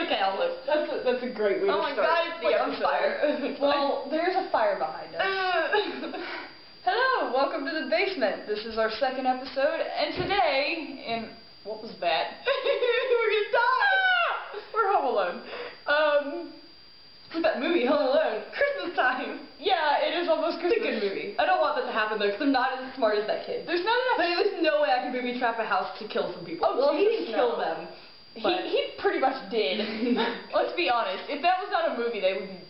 Okay, I'll live. That's a great way to start. Oh my god, it's like on fire. Well, there's a fire behind us. Hello, welcome to the basement. This is our second episode, and today, what was that? We're gonna die! We're home alone. What's that movie, Home Alone? Christmas time! Yeah, it is almost Christmas. It's a good movie. I don't want that to happen though, because I'm not as smart as that kid. There's not enough. There's no way I could booby trap a house to kill some people. Oh, well, he Jesus, didn't kill no. them. But He pretty much did. Let's be honest. If that was not a movie, they would be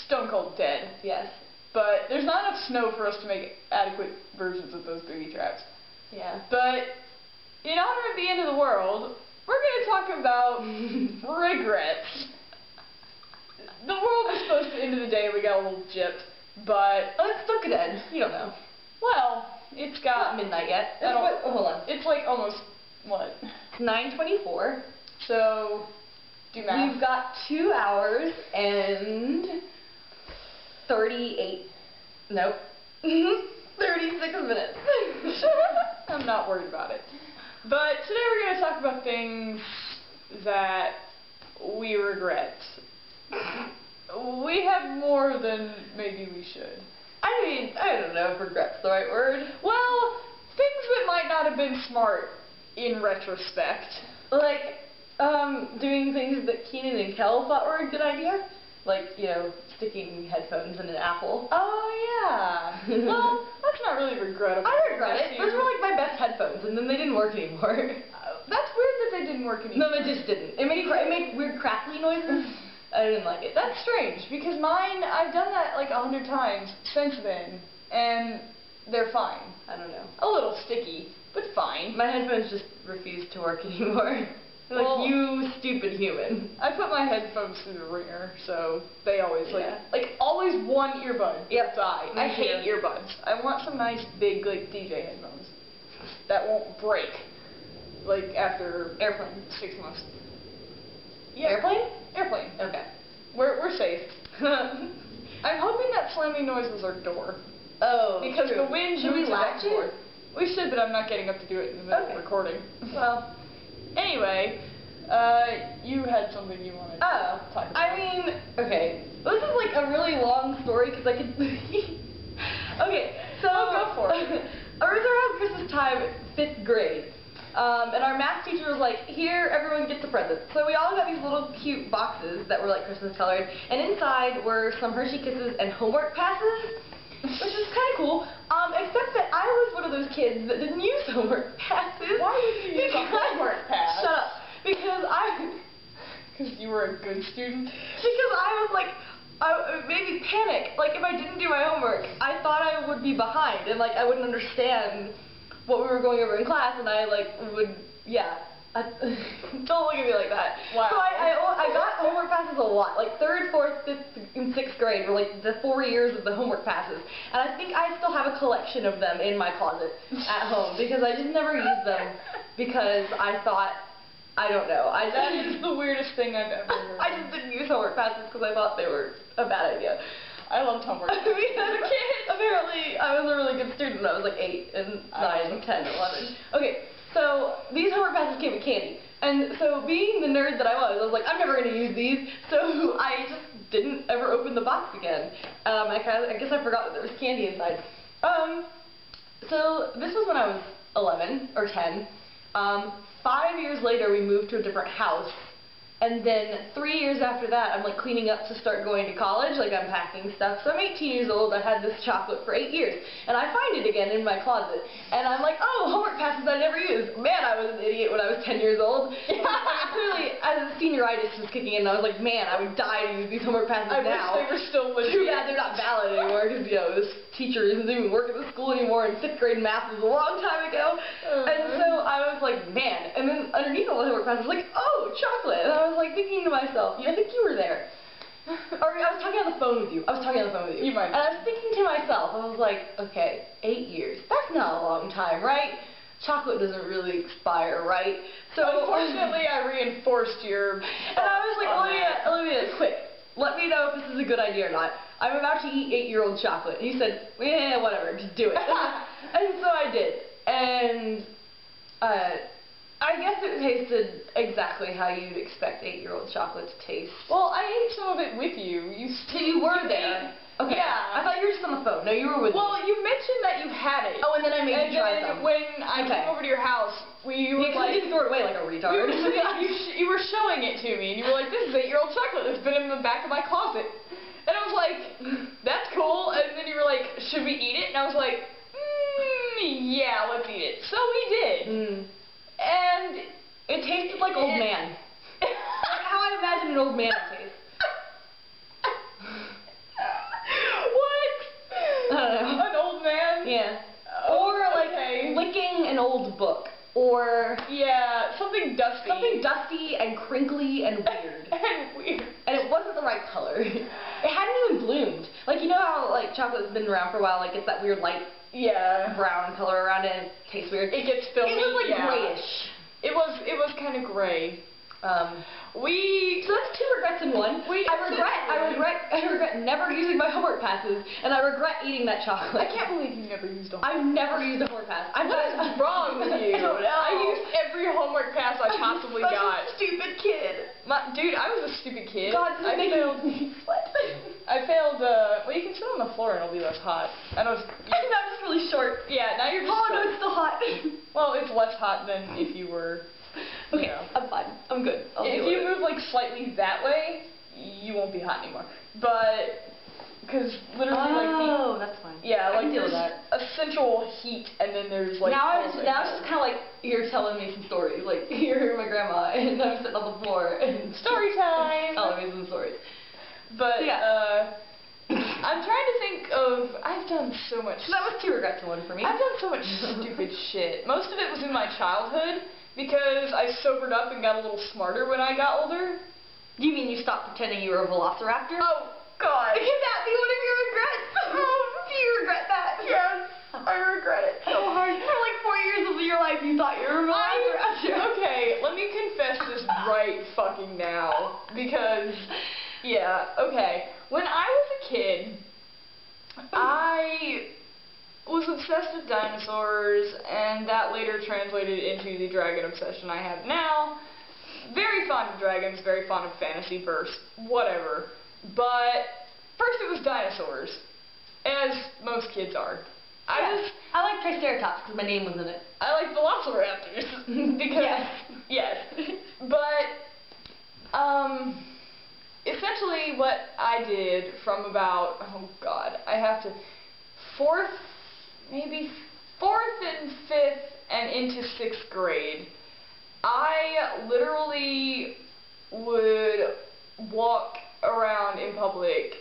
stone cold dead. Yes. But there's not enough snow for us to make adequate versions of those booby traps. Yeah. But in honor of the end of the world, we're going to talk about regrets. The world was supposed to end of the day. We got a little gypped, but It still could end. You don't know. well, it's It's got not midnight yet. Hold on. It's like almost what? It's 9:24. So do math. We've got 2 hours and 38. Nope. 36 minutes. I'm not worried about it. But today we're going to talk about things that we regret. We have more than maybe we should. I mean, I don't know if regret's the right word. Well, things that might not have been smart in retrospect. Like, doing things that Keenan and Kel thought were a good idea. Like, you know, sticking headphones in an apple. Oh, yeah. Well, that's not really regrettable. I regret it. Those were like my best headphones, and then they didn't work anymore. That's weird that they didn't work anymore. No, they just didn't. It made weird crackly noises. I didn't like it. That's strange, because mine, I've done that like 100 times since then, and they're fine. I don't know. A little sticky, but fine. My headphones just refuse to work anymore. They're Well, like, you stupid human. I put my headphones through the ringer, so they always, Yeah. like always one earbud. Yep. Die. Me I hate too. earbuds. I want some nice, big, like, DJ headphones that won't break, like, after Airplane. 6 months. Airplane? Airplane. Okay. We're safe. I'm hoping that slamming noise was our door. Oh, Because true. the wind Should we moved to latch that door. it? We should, but I'm not getting up to do it in the middle Okay. of recording. Well, Anyway, you had something you wanted to talk about. I mean, okay. This is like a really long story because I could. Okay, so. Go for it. It was around Christmas time, 5th grade. And our math teacher was like, here, everyone gets a present. So we all got these little cute boxes that were like Christmas colored, and inside were some Hershey Kisses and homework passes, which is kind of cool. Except that I was one of those kids that didn't use homework passes. Why would you use a homework pass? Shut up. Because Because you were a good student? Because I was like, I maybe panic. Like, if I didn't do my homework, I thought I would be behind, and like I wouldn't understand what we were going over in class, and I like would, yeah. Don't look at me like that. Wow. So I got homework passes a lot. Like 3rd, 4th, 5th, and 6th grade were like the 4 years of the homework passes, and I think I still have a collection of them in my closet at home because I just never used them because I thought. I don't know. That is the weirdest thing I've ever heard. I just didn't use homework passes because I thought they were a bad idea. I loved homework passes. Apparently, I was a really good student when I was like 8 and 9 and 10 and 11. Okay, so these homework passes came with candy. And so being the nerd that I was like, I'm never going to use these. So I just didn't ever open the box again. I guess I forgot that there was candy inside. So this was when I was 11 or 10. 5 years later, we moved to a different house, and then 3 years after that, I'm like cleaning up to start going to college, like I'm packing stuff. So I'm 18 years old, I had this chocolate for 8 years, and I find it again in my closet, and I'm like, oh, homework passes I never used. Man, I was an idiot when I was 10 years old. Clearly, as a senioritis was kicking in, I was like, man, I would die to use these homework passes I now. wish they were still legit. Too bad they're not valid anymore, because, you know, this teacher isn't even working at the school anymore, and 5th grade math was a long time ago. And so I was like, man. And then underneath all the homework passes, I was like, oh, chocolate. And I was like thinking to myself, I think you were there. Or I was talking on the phone with you. You might. And I was thinking to myself, I was like, okay, 8 years. That's not a long time, right? Chocolate doesn't really expire, right? So unfortunately, I reinforced your. And I was like, Olivia, quick. Let me know if this is a good idea or not. I'm about to eat 8-year-old chocolate. And you said, yeah, whatever, just do it. And so I did. And I guess it tasted exactly how you'd expect 8-year-old chocolate to taste. Well, I ate some of it with you. So you were there. Okay. Yeah. I thought you were just on the phone. No, you were with me. Well, you mentioned that you had it. Oh, and then I made you try And some. then when I came over to your house, you were like... You threw it away like a retard. You were showing it to me, and you were like, this is 8-year-old chocolate that's been in the back of my closet. And I was like, that's cool. And then you were like, should we eat it? And I was like, yeah, let's eat it. So we did. And it tasted like old man. Like how I imagine an old man would taste. What? I don't know. An old man? Yeah. Oh, or like licking an old book. Or yeah, something dusty. Something dusty and crinkly and weird. And weird. And it wasn't the right color. It hadn't even bloomed. Like, you know how like chocolate's been around for a while, like it's that weird light brown color around it and it tastes weird. It gets filmy. It was like grayish. It was kind of gray. So that's 2 regrets in one. I regret never using my homework passes, and I regret eating that chocolate. I can't believe you never used a homework pass. I've never used a homework pass. What is wrong with you? I don't know. I used every homework pass I possibly got. I'm a stupid kid. Dude, I was a stupid kid. God, this is making me sweat. I failed, well, you can sit on the floor and it'll be less hot. I'm just really short. Yeah, now you're just no, it's still hot. Well, it's less hot than if you were... Okay, I'm fine. I'm good. If you move like slightly that way, you won't be hot anymore. But, because literally that's fine. Yeah, like there's a central heat, and then there's like... Now it's just kind of like you're telling me some stories. Like, you're my grandma, and I'm sitting on the floor, and... Story time! Telling me some stories. But, I'm trying to think of... I've done so much... So that was 2 regrets in one for me. I've done so much stupid shit. Most of it was in my childhood, because I sobered up and got a little smarter when I got older. You mean you stopped pretending you were a velociraptor? Oh, God. Could that be one of your regrets? Do you regret that? Yes, I regret it so hard. For like 4 years of your life you thought you were a velociraptor. Okay, let me confess this right fucking now. Because, okay. When I was a kid, I was obsessed with dinosaurs, and that later translated into the dragon obsession I have now. Very fond of dragons, very fond of fantasy verse, whatever. But first it was dinosaurs, as most kids are. I like Triceratops because my name was in it. I like velociraptors because yes. But essentially what I did from about maybe 4th and 5th and into 6th grade, I literally would walk around in public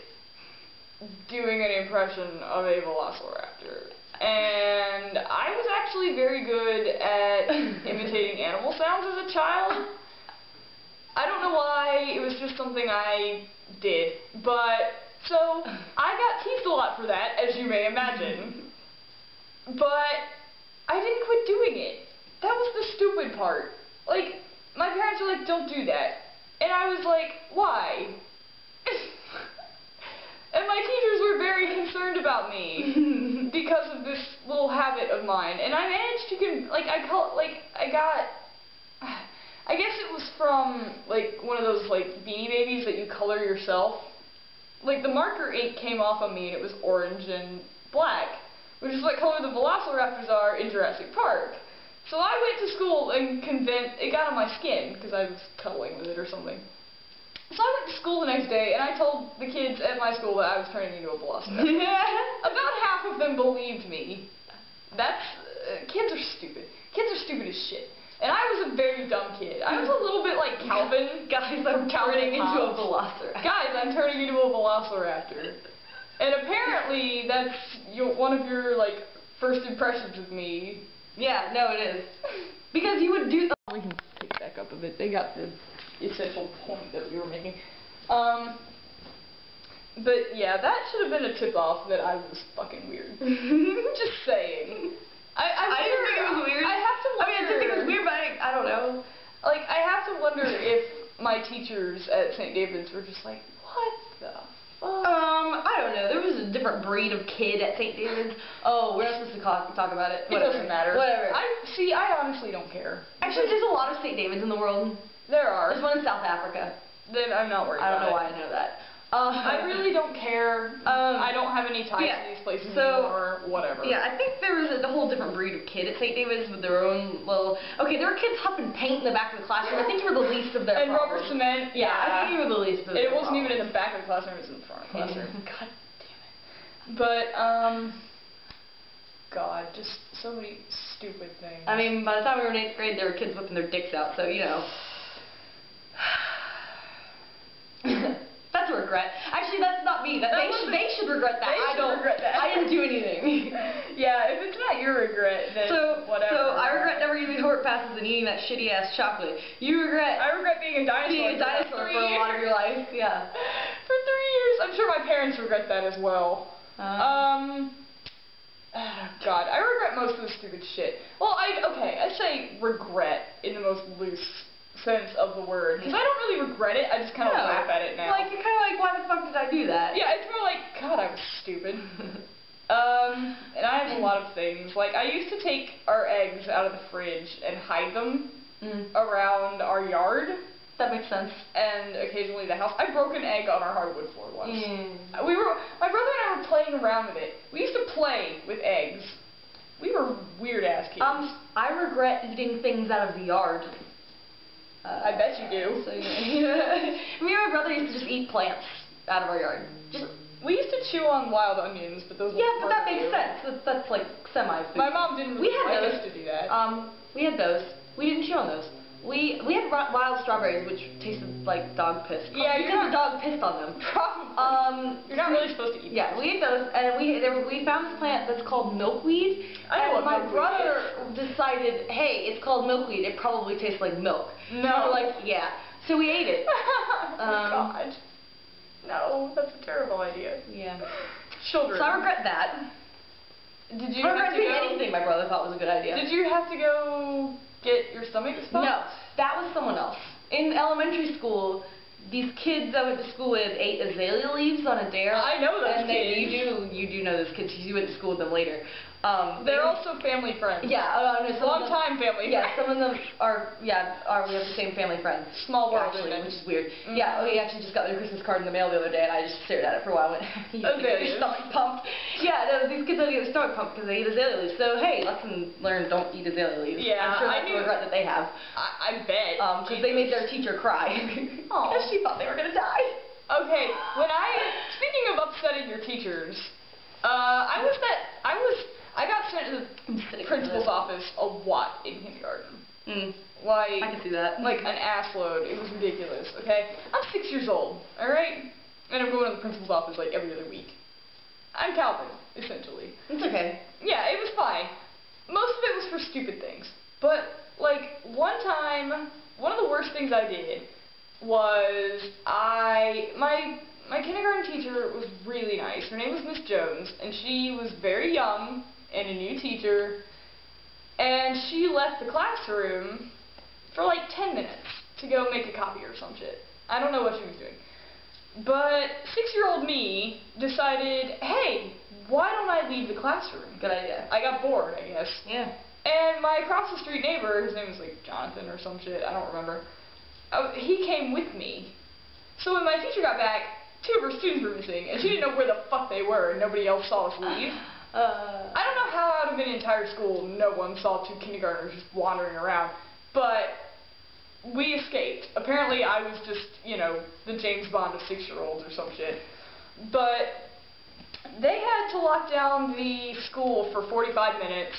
doing an impression of a velociraptor. And I was actually very good at imitating animal sounds as a child. I don't know why, it was just something I did. But, so, I got teased a lot for that, as you may imagine. But I didn't quit doing it. That was the stupid part. Like, my parents were like, don't do that. And I was like, why? And my teachers were very concerned about me because of this little habit of mine. And I managed to, I guess it was from, like, one of those, like, Beanie Babies that you color yourself. Like, the marker ink came off of me and it was orange and black, which is what color the velociraptors are in Jurassic Park. So I went to school and it got on my skin, because I was cuddling with it or something. So I went to school the next day, and I told the kids at my school that I was turning into a velociraptor. About half of them believed me. Kids are stupid. Kids are stupid as shit. And I was a very dumb kid. I was a little bit like Calvin. Guys, I'm turning into a velociraptor. Guys, I'm turning into a velociraptor. And apparently, that's one of your, like, first impressions of me. Yeah, no, it is. Because you would do... We can pick back up a bit. They got the essential point that we were making. But, yeah, that should have been a tip-off that I was fucking weird. Just saying. I didn't think it was weird. I have to wonder... I mean, I didn't think it was weird, but I don't know. Like, I have to wonder if my teachers at St. David's were just like, what the fuck? I don't don't know. There was a different breed of kid at St. David's. Oh, we're not supposed to talk about it. Whatever. It doesn't matter. Whatever. I honestly don't care. Actually, there's a lot of St. David's in the world. There are. There's one in South Africa. Then I'm not worried I don't know about why I know that. I really don't care. I don't have any ties to these places anymore. Whatever. Yeah, I think there was a whole different breed of kid at St. David's with their own little... Okay, there were kids huffing paint in the back of the classroom. I think you were the least of their And problems. rubber cement. Yeah, I think you were the least of their It wasn't problems. even in the back of the classroom, it was in the front of the classroom. God damn it. But, God, just so many stupid things. I mean, by the time we were in 8th grade, there were kids whipping their dicks out, so, you know. That's a regret. Actually, that's not me. They should regret that. They should regret that. I didn't do anything. Yeah, if it's not your regret, then whatever. So I regret never using Hort passes and eating that shitty ass chocolate. You regret I regret being a dinosaur, for a lot of your life. Yeah. For 3 years. I'm sure my parents regret that as well. God, I regret most of the stupid shit. Well, I say regret in the most loose sense of the word. Because I don't really regret it, I just kind of laugh at it now. Like, you're kind of like, why the fuck did I do that? Yeah, it's more like, God, I was stupid. And I have a lot of things. Like, I used to take our eggs out of the fridge and hide them around our yard. That makes sense. And occasionally the house. I broke an egg on our hardwood floor once. My brother and I were playing around with it. We used to play with eggs. We were weird ass kids. I regret eating things out of the yard. I bet you do. So, yeah. Me and my brother used to just eat plants out of our yard. We used to chew on wild onions, but those. Yeah, but that makes sense. That's like semi-food. My mom didn't really like us to do that. We had those. We didn't chew on those. We had wild strawberries, which tasted like dog piss. Yeah, because the dog pissed on them. Probably. You're not really supposed to eat. Yeah, we ate those, and we found this plant that's called milkweed. And my brother decided, hey, it's called milkweed. It probably tastes like milk. No. So we're like, yeah. So we ate it. God. No, that's a terrible idea. Yeah. Children. So I regret that. Did you I have regret to doing go? anything my brother thought was a good idea. Did you have to go get your stomach stuffed? No, that was someone else. In elementary school, these kids I went to school with ate azalea leaves on a dare. I know those kids. You do know those kids because you went to school with them later. They're also family friends. Yeah, Long-time family friends. Yeah, some of them are, we have the same family friends. Small world, actually, isn't it? which is weird. Yeah, we actually just got their Christmas card in the mail the other day, and I just stared at it for a while and went, you have to get your stomach pumped. Yeah, no, these kids don't get their stomach pumped because they eat azalea leaves. So, hey, lesson learned, don't eat azalea leaves. Yeah, I'm sure that's a regret that they have. I bet. Because they made their teacher cry. Because she thought they were going to die. Okay, speaking of upsetting your teachers, I got sent to the principal's office a lot in kindergarten. Like, I can see that. Like an assload. It was ridiculous, okay? I'm 6 years old, alright? And I'm going to the principal's office like every other week. I'm Calvin, essentially. It's okay. Yeah, it was fine. Most of it was for stupid things. But, like, one time, one of the worst things I did was my kindergarten teacher was really nice. Her name was Miss Jones, and she was very young and a new teacher, and she left the classroom for like 10 minutes to go make a copy or some shit. I don't know what she was doing. But 6-year-old me decided, hey, why don't I leave the classroom? Good idea. I got bored, I guess. Yeah. And my across the street neighbor, his name was like Jonathan or some shit, I don't remember, he came with me. So when my teacher got back, 2 of her students were missing, and she didn't know where the fuck they were, and nobody else saw us leave. I don't know how out of an entire school no one saw 2 kindergartners just wandering around, but we escaped. Apparently I was just, you know, the James Bond of 6-year-olds or some shit. But they had to lock down the school for 45 minutes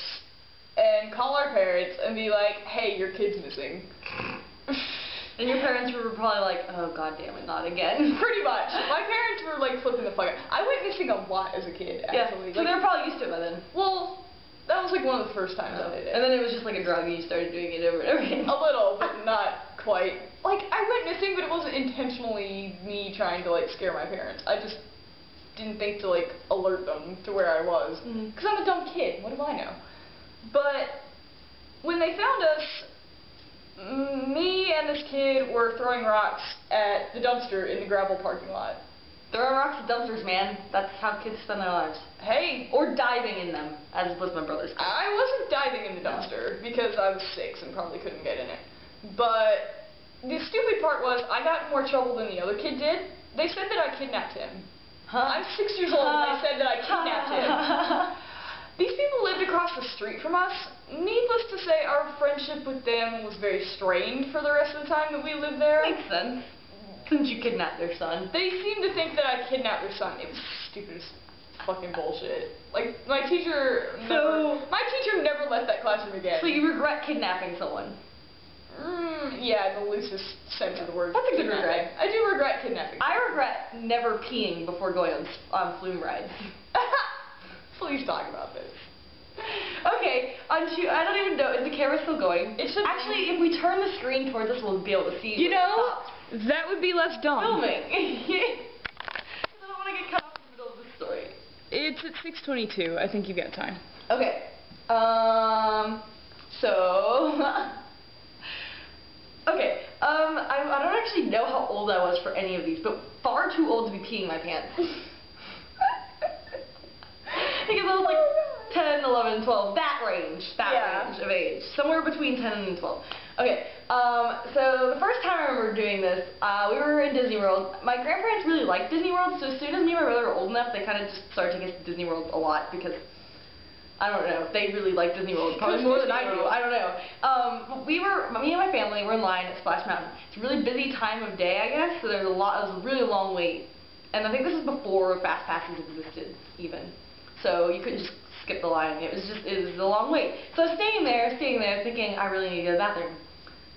and call our parents and be like, hey, your kid's missing. And your parents were probably like, oh, god damn it, not again. Pretty much. My parents were like flipping the fuck out. I went missing a lot as a kid, actually. Yeah, so they were probably used to it by then. Well, that was like one of the first times I did it. And then it was just like a drug and you started doing it over and over again. A little, but not quite. Like, I went missing, but it wasn't intentionally me trying to like scare my parents. I just didn't think to like alert them to where I was. Because I'm a dumb kid. What do I know? But when they found us, me and this kid were throwing rocks at the dumpster in the gravel parking lot. Throwing rocks at dumpsters, man. That's how kids spend their lives. Hey. Or diving in them, as was my brother's case. I wasn't diving in the dumpster because I was 6 and probably couldn't get in it. But the stupid part was I got in more trouble than the other kid did. They said that I kidnapped him. Huh? I'm 6 years old and they said that I kidnapped him. These people lived across the street from us. Needless to say, our friendship with them was very strained for the rest of the time that we lived there. Makes sense. Since you kidnapped their son. They seemed to think that I kidnapped their son. It was stupid as fucking bullshit. Like, my teacher never left that classroom again. So you regret kidnapping someone? Yeah, the loosest sense of the word. That's a good regret. I do regret kidnapping. I regret never peeing before going on flume rides. Please talk about this. Okay, I don't even know, is the camera still going? It should. Actually, if we turn the screen towards us, we'll be able to see. You know, that would be less dumb. Filming. I don't want to get cut off in the middle of the story. It's at 6:22. I think you've got time. Okay. Okay. I don't actually know how old I was for any of these, but far too old to be peeing my pants. Because I was like 10, 11, 12, that range of age. Somewhere between 10 and 12. Okay, so the first time I remember doing this, we were in Disney World. My grandparents really liked Disney World, so as soon as me and my brother were old enough, they kind of just started taking us to Disney World a lot because, I don't know, they really like Disney World, probably more than I do, I don't know. Me and my family were in line at Splash Mountain. It's a really busy time of day, I guess, so there's a really long wait. And I think this is before Fast Passes existed, even. So you couldn't just skip the line. It was a long wait. So I was staying there, thinking, I really need to go to the bathroom.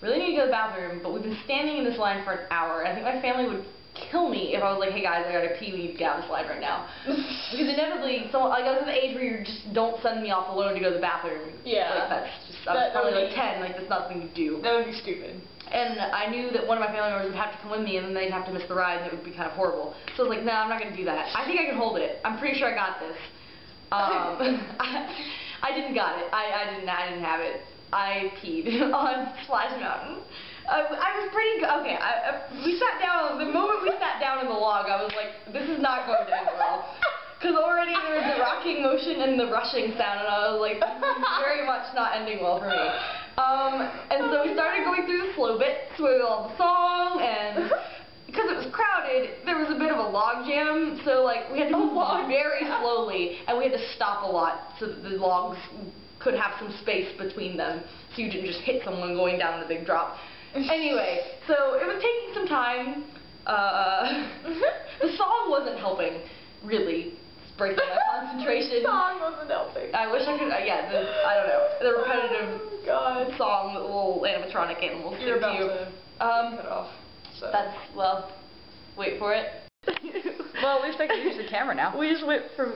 Really need to go to the bathroom, but we've been standing in this line for an hour, and I think my family would kill me if I was like, hey guys, I gotta pee, we need to get out of this line right now. Because inevitably, I was at the age where you just don't send me off alone to go to the bathroom. Yeah. Like, that's just, I was probably like 10, like that's not something you do. That would be stupid. And I knew that one of my family members would have to come with me, and then they'd have to miss the ride, and it would be kind of horrible. So I was like, no, I'm not gonna do that. I think I can hold it. I'm pretty sure I got this. I didn't got it. I didn't have it. I peed on Splash Mountain. I was pretty good. Okay, we sat down. The moment we sat down in the log, I was like, this is not going to end well. Because already there was the rocking motion and the rushing sound, and I was like, this is very much not ending well for me. And so we started going through the slow bits with all the song, and because it was crowded, there was a bit of a log jam, so like we had to move very slowly, and we had to stop a lot so that the logs could have some space between them, so you didn't just hit someone going down the big drop. Anyway, so it was taking some time. The song wasn't helping, really. It's breaking my concentration. The song wasn't helping. I wish I could, I don't know. The repetitive song that little animatronic animals You're about to to cut off. So. That's, well, wait for it. Well, at least I can use the camera now. We just went from,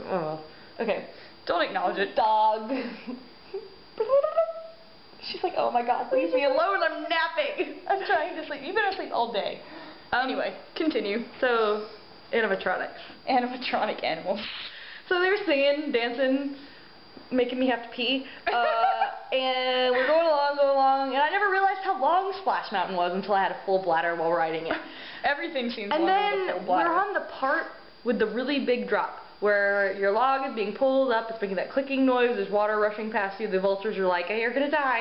okay. Don't acknowledge it. Dog. She's like, oh my god, leave me alone, I'm napping. I'm trying to sleep. You've been asleep all day. Anyway, continue. So, animatronics. Animatronic animals. So they were singing, dancing, making me have to pee. And we're going along, and I never realized how long Splash Mountain was until I had a full bladder while riding it. Everything seems and longer then with a full bladder. we're on the part with the really big drop, where your log is being pulled up, it's making that clicking noise, there's water rushing past you, the vultures are like, hey, you're gonna die,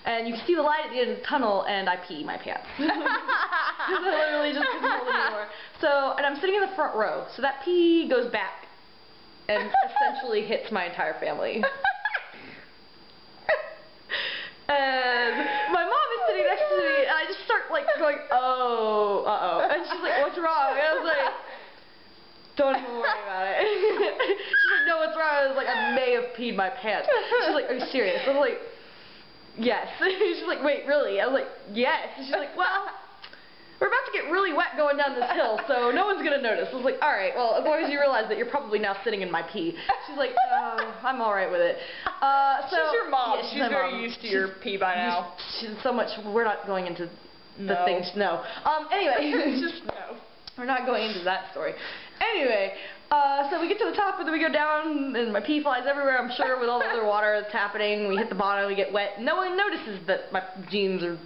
and you can see the light at the end of the tunnel, and I pee my pants. I literally just couldn't hold it anymore. So, and I'm sitting in the front row, so that pee goes back, and essentially hits my entire family. And my mom is sitting next to me, and I just start like going, oh, and she's like, what's wrong? And I was like, don't even worry about it. She's like, no, what's wrong? I was like, I may have peed my pants. She's like, are you serious? I was like, yes. She's like, wait, really? I was like, yes. And she's like, well, we're about to get really wet going down this hill, so no one's going to notice. I was like, alright, well, as long as you realize that you're probably now sitting in my pee. She's like, I'm alright with it. She's your mom. Yeah, she's very used to your pee by now. She's so much, we're not going into the things, no. Anyway. Just no. We're not going into that story. Anyway, so we get to the top and then we go down and my pee flies everywhere, I'm sure, with all the other water that's happening. We hit the bottom, we get wet. No one notices that my jeans are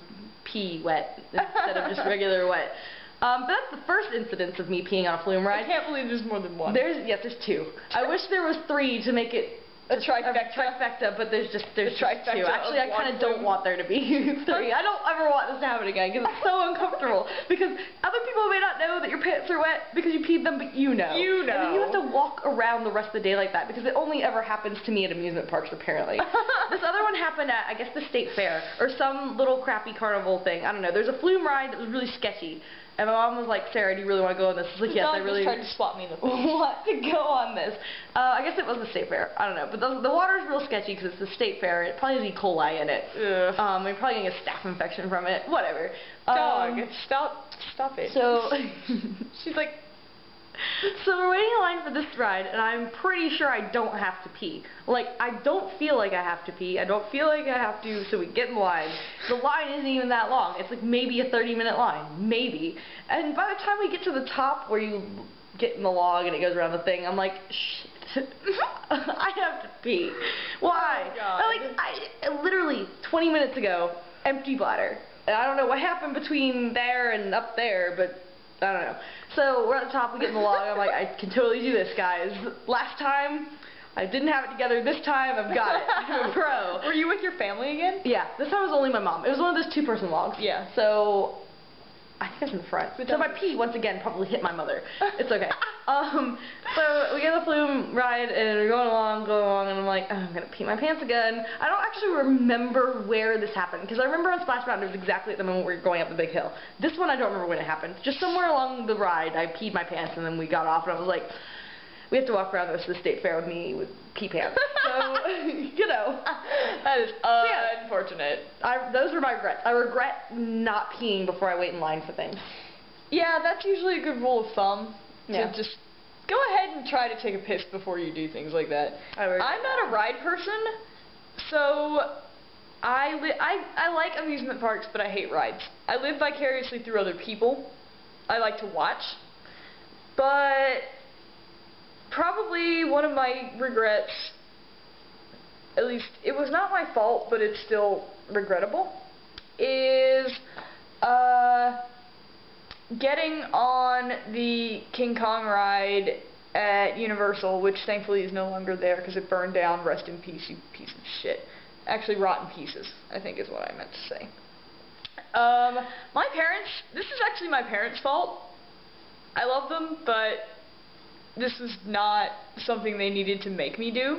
pee wet instead of just regular wet. But that's the first incidence of me peeing on a flume ride. I can't believe there's more than one. There's 2. I wish there was 3 to make it a trifecta, but there's just 2. Actually, I kind of don't want there to be 3. I don't ever want this to happen again because it's so uncomfortable. Because other people may not know that your pants are wet because you peed them, but you know. You know. And then you have to walk around the rest of the day like that because it only ever happens to me at amusement parks, apparently. This other one happened at, I guess, the State Fair or some little crappy carnival thing. I don't know. There's a flume ride that was really sketchy. And my mom was like, Sarah, do you really want to go on this? I was like, yes, I really tried to swap me in the face. want to go on this. I guess it was the State Fair. I don't know. But the water's real sketchy because it's the State Fair. It probably has E. coli in it. Ugh. You're probably going to get a staph infection from it. Whatever. Dog, stop it. So, she's like... So we're waiting in line for this ride, and I'm pretty sure I don't have to pee. Like, I don't feel like I have to pee. I don't feel like I have to, so we get in line. The line isn't even that long. It's like maybe a 30-minute line. Maybe. And by the time we get to the top where you get in the log and it goes around the thing, I'm like, shit. I have to pee. Why? Oh, God. I literally, 20 minutes ago, empty bladder. And I don't know what happened between there and up there, but... I don't know. So we're at the top, we get in the log, I'm like, I can totally do this, guys. Last time, I didn't have it together. This time, I've got it. I'm a pro. Were you with your family again? Yeah, this time it was only my mom. It was one of those 2-person logs. Yeah. So, I think I was in the front. So my pee, once again, probably hit my mother. It's okay. So we get the flume ride, and we're going along, and I'm like, oh, I'm going to pee my pants again. I don't actually remember where this happened, because I remember on Splash Mountain it was exactly at the moment we were going up the big hill. This one I don't remember when it happened. Just somewhere along the ride, I peed my pants, and then we got off, and I was like, we have to walk around the rest of the State Fair with me with pee pants. So, you know. That is unfortunate. Those are my regrets. I regret not peeing before I wait in line for things. Yeah, that's usually a good rule of thumb. Yeah. To just go ahead and try to take a piss before you do things like that. I'm not a ride person, so I like amusement parks, but I hate rides. I live vicariously through other people. I like to watch, but probably one of my regrets, at least it was not my fault, but it's still regrettable, is getting on the King Kong ride at Universal, which thankfully is no longer there because it burned down. Rest in peace, you piece of shit. Actually, rotten pieces, I think is what I meant to say. My parents, this is actually my parents' fault. I love them, but this was not something they needed to make me do.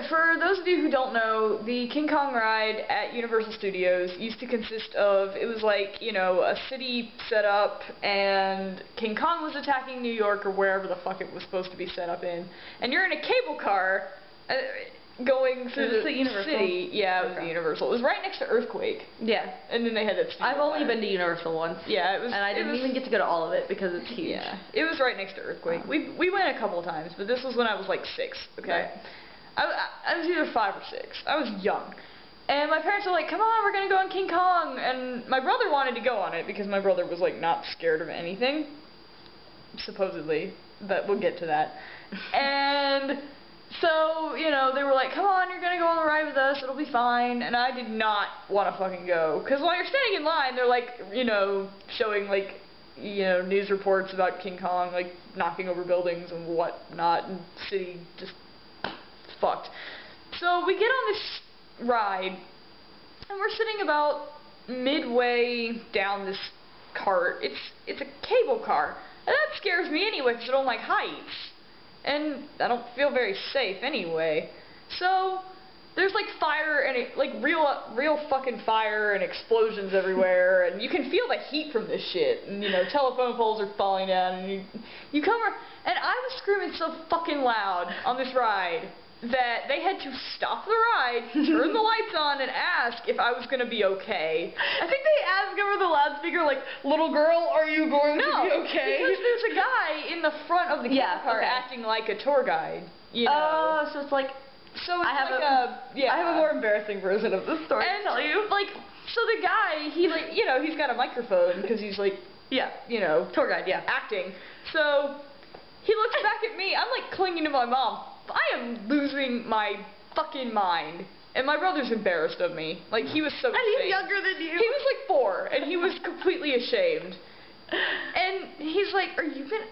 For those of you who don't know, the King Kong ride at Universal Studios used to consist of, it was like, you know, a city set up, and King Kong was attacking New York or wherever the fuck it was supposed to be set up in, and you're in a cable car going through the city. Yeah, it was the Universal. It was right next to Earthquake. Yeah. And then they had that studio I've only been to Universal once. Yeah, it was. And I didn't even get to go to all of it because it's huge. Yeah. It was right next to Earthquake. We went a couple of times, but this was when I was like 6. Okay. Right. I was either 5 or 6. I was young. And my parents were like, come on, we're going to go on King Kong. And my brother wanted to go on it because my brother was like not scared of anything. Supposedly. But we'll get to that. And so, you know, they were like, come on, you're going to go on the ride with us. It'll be fine. And I did not want to fucking go. Because while you're standing in line, they're like, you know, showing like, you know, news reports about King Kong, like knocking over buildings and whatnot. And city just fucked. So we get on this ride, and we're sitting about midway down this cart. It's a cable car, and that scares me anyway because I don't like heights, and I don't feel very safe anyway. So there's like fire and like real fucking fire and explosions everywhere, and you can feel the heat from this shit. And you know, telephone poles are falling down, and you come around, and I was screaming so fucking loud on this ride that they had to stop the ride, turn the lights on, and ask if I was going to be okay. I think they asked over the loudspeaker, like, little girl, are you going to be okay? Because there's a guy in the front of the car acting like a tour guide. You know? Oh, so it's like... So it's I have a more embarrassing version of this story to tell you. Like, so the guy, he like, you know, he's got a microphone because he's like, yeah, you know, tour guide, yeah, acting. So he looks back at me. I'm like clinging to my mom. I am losing my fucking mind. And my brother's embarrassed of me. Like, he was so And ashamed. he's younger than you. He was like 4, and he was completely ashamed. And he's like,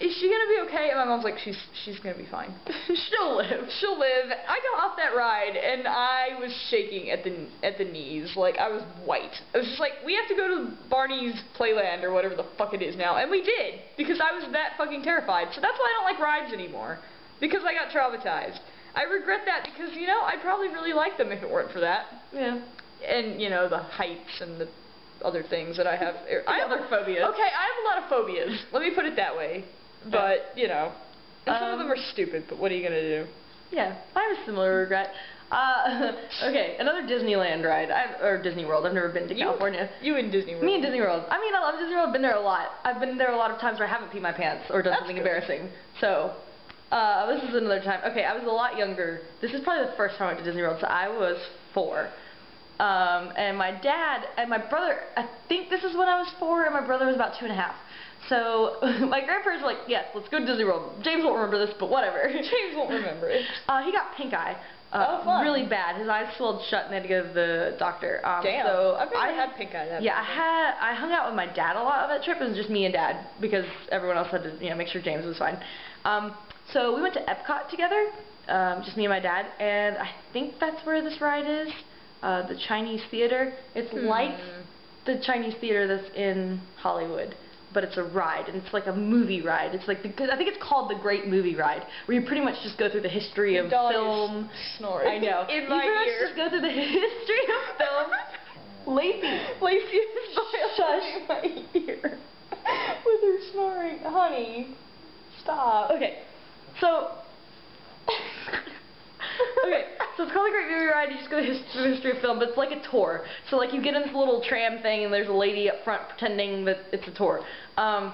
is she gonna be okay? And my mom's like, she's gonna be fine. She'll live. She'll live. I got off that ride, and I was shaking at the knees. Like, I was white. I was just like, we have to go to Barney's Playland, or whatever the fuck it is now. And we did, because I was that fucking terrified. So that's why I don't like rides anymore. Because I got traumatized. I regret that because, you know, I'd probably really like them if it weren't for that. Yeah. And, you know, the heights and the other things that I have. Other phobias. Okay, I have a lot of phobias. Let me put it that way. But, you know, and some of them are stupid, but what are you going to do? Yeah, I have a similar regret. Okay, another Disneyland ride, or Disney World. I've never been to California. You in Disney World. Me in Disney World. I mean, I love Disney World. I've been there a lot. I've been there a lot of times where I haven't peed my pants or done something embarrassing. So, this is another time. Okay, I was a lot younger. This is probably the first time I went to Disney World, so I was 4. And my dad and my brother, I think this is when I was 4, and my brother was about 2.5. So, my grandparents were like, yes, let's go to Disney World. James won't remember this, but whatever. James won't remember it. He got pink eye. Fun. Really bad. His eyes swelled shut and they had to go to the doctor. Damn. So I've never had pink eye. I hung out with my dad a lot on that trip. It was just me and Dad because everyone else had to, you know, make sure James was fine. So we went to Epcot together, just me and my dad, and I think that's where this ride is, the Chinese Theater. It's like the Chinese Theater that's in Hollywood, but it's a ride, and it's like a movie ride. It's like I think it's called the Great Movie Ride, where you pretty much just go through the history of film. Snoring. I know. In you my pretty ear. much just go through the history of film. Lacey is violating my ear with her snoring. Honey, stop. Okay, so. Okay, so it's called the Great Movie Ride. You just go through the history of film, but it's like a tour. So like you get in this little tram thing, and there's a lady up front pretending that it's a tour. And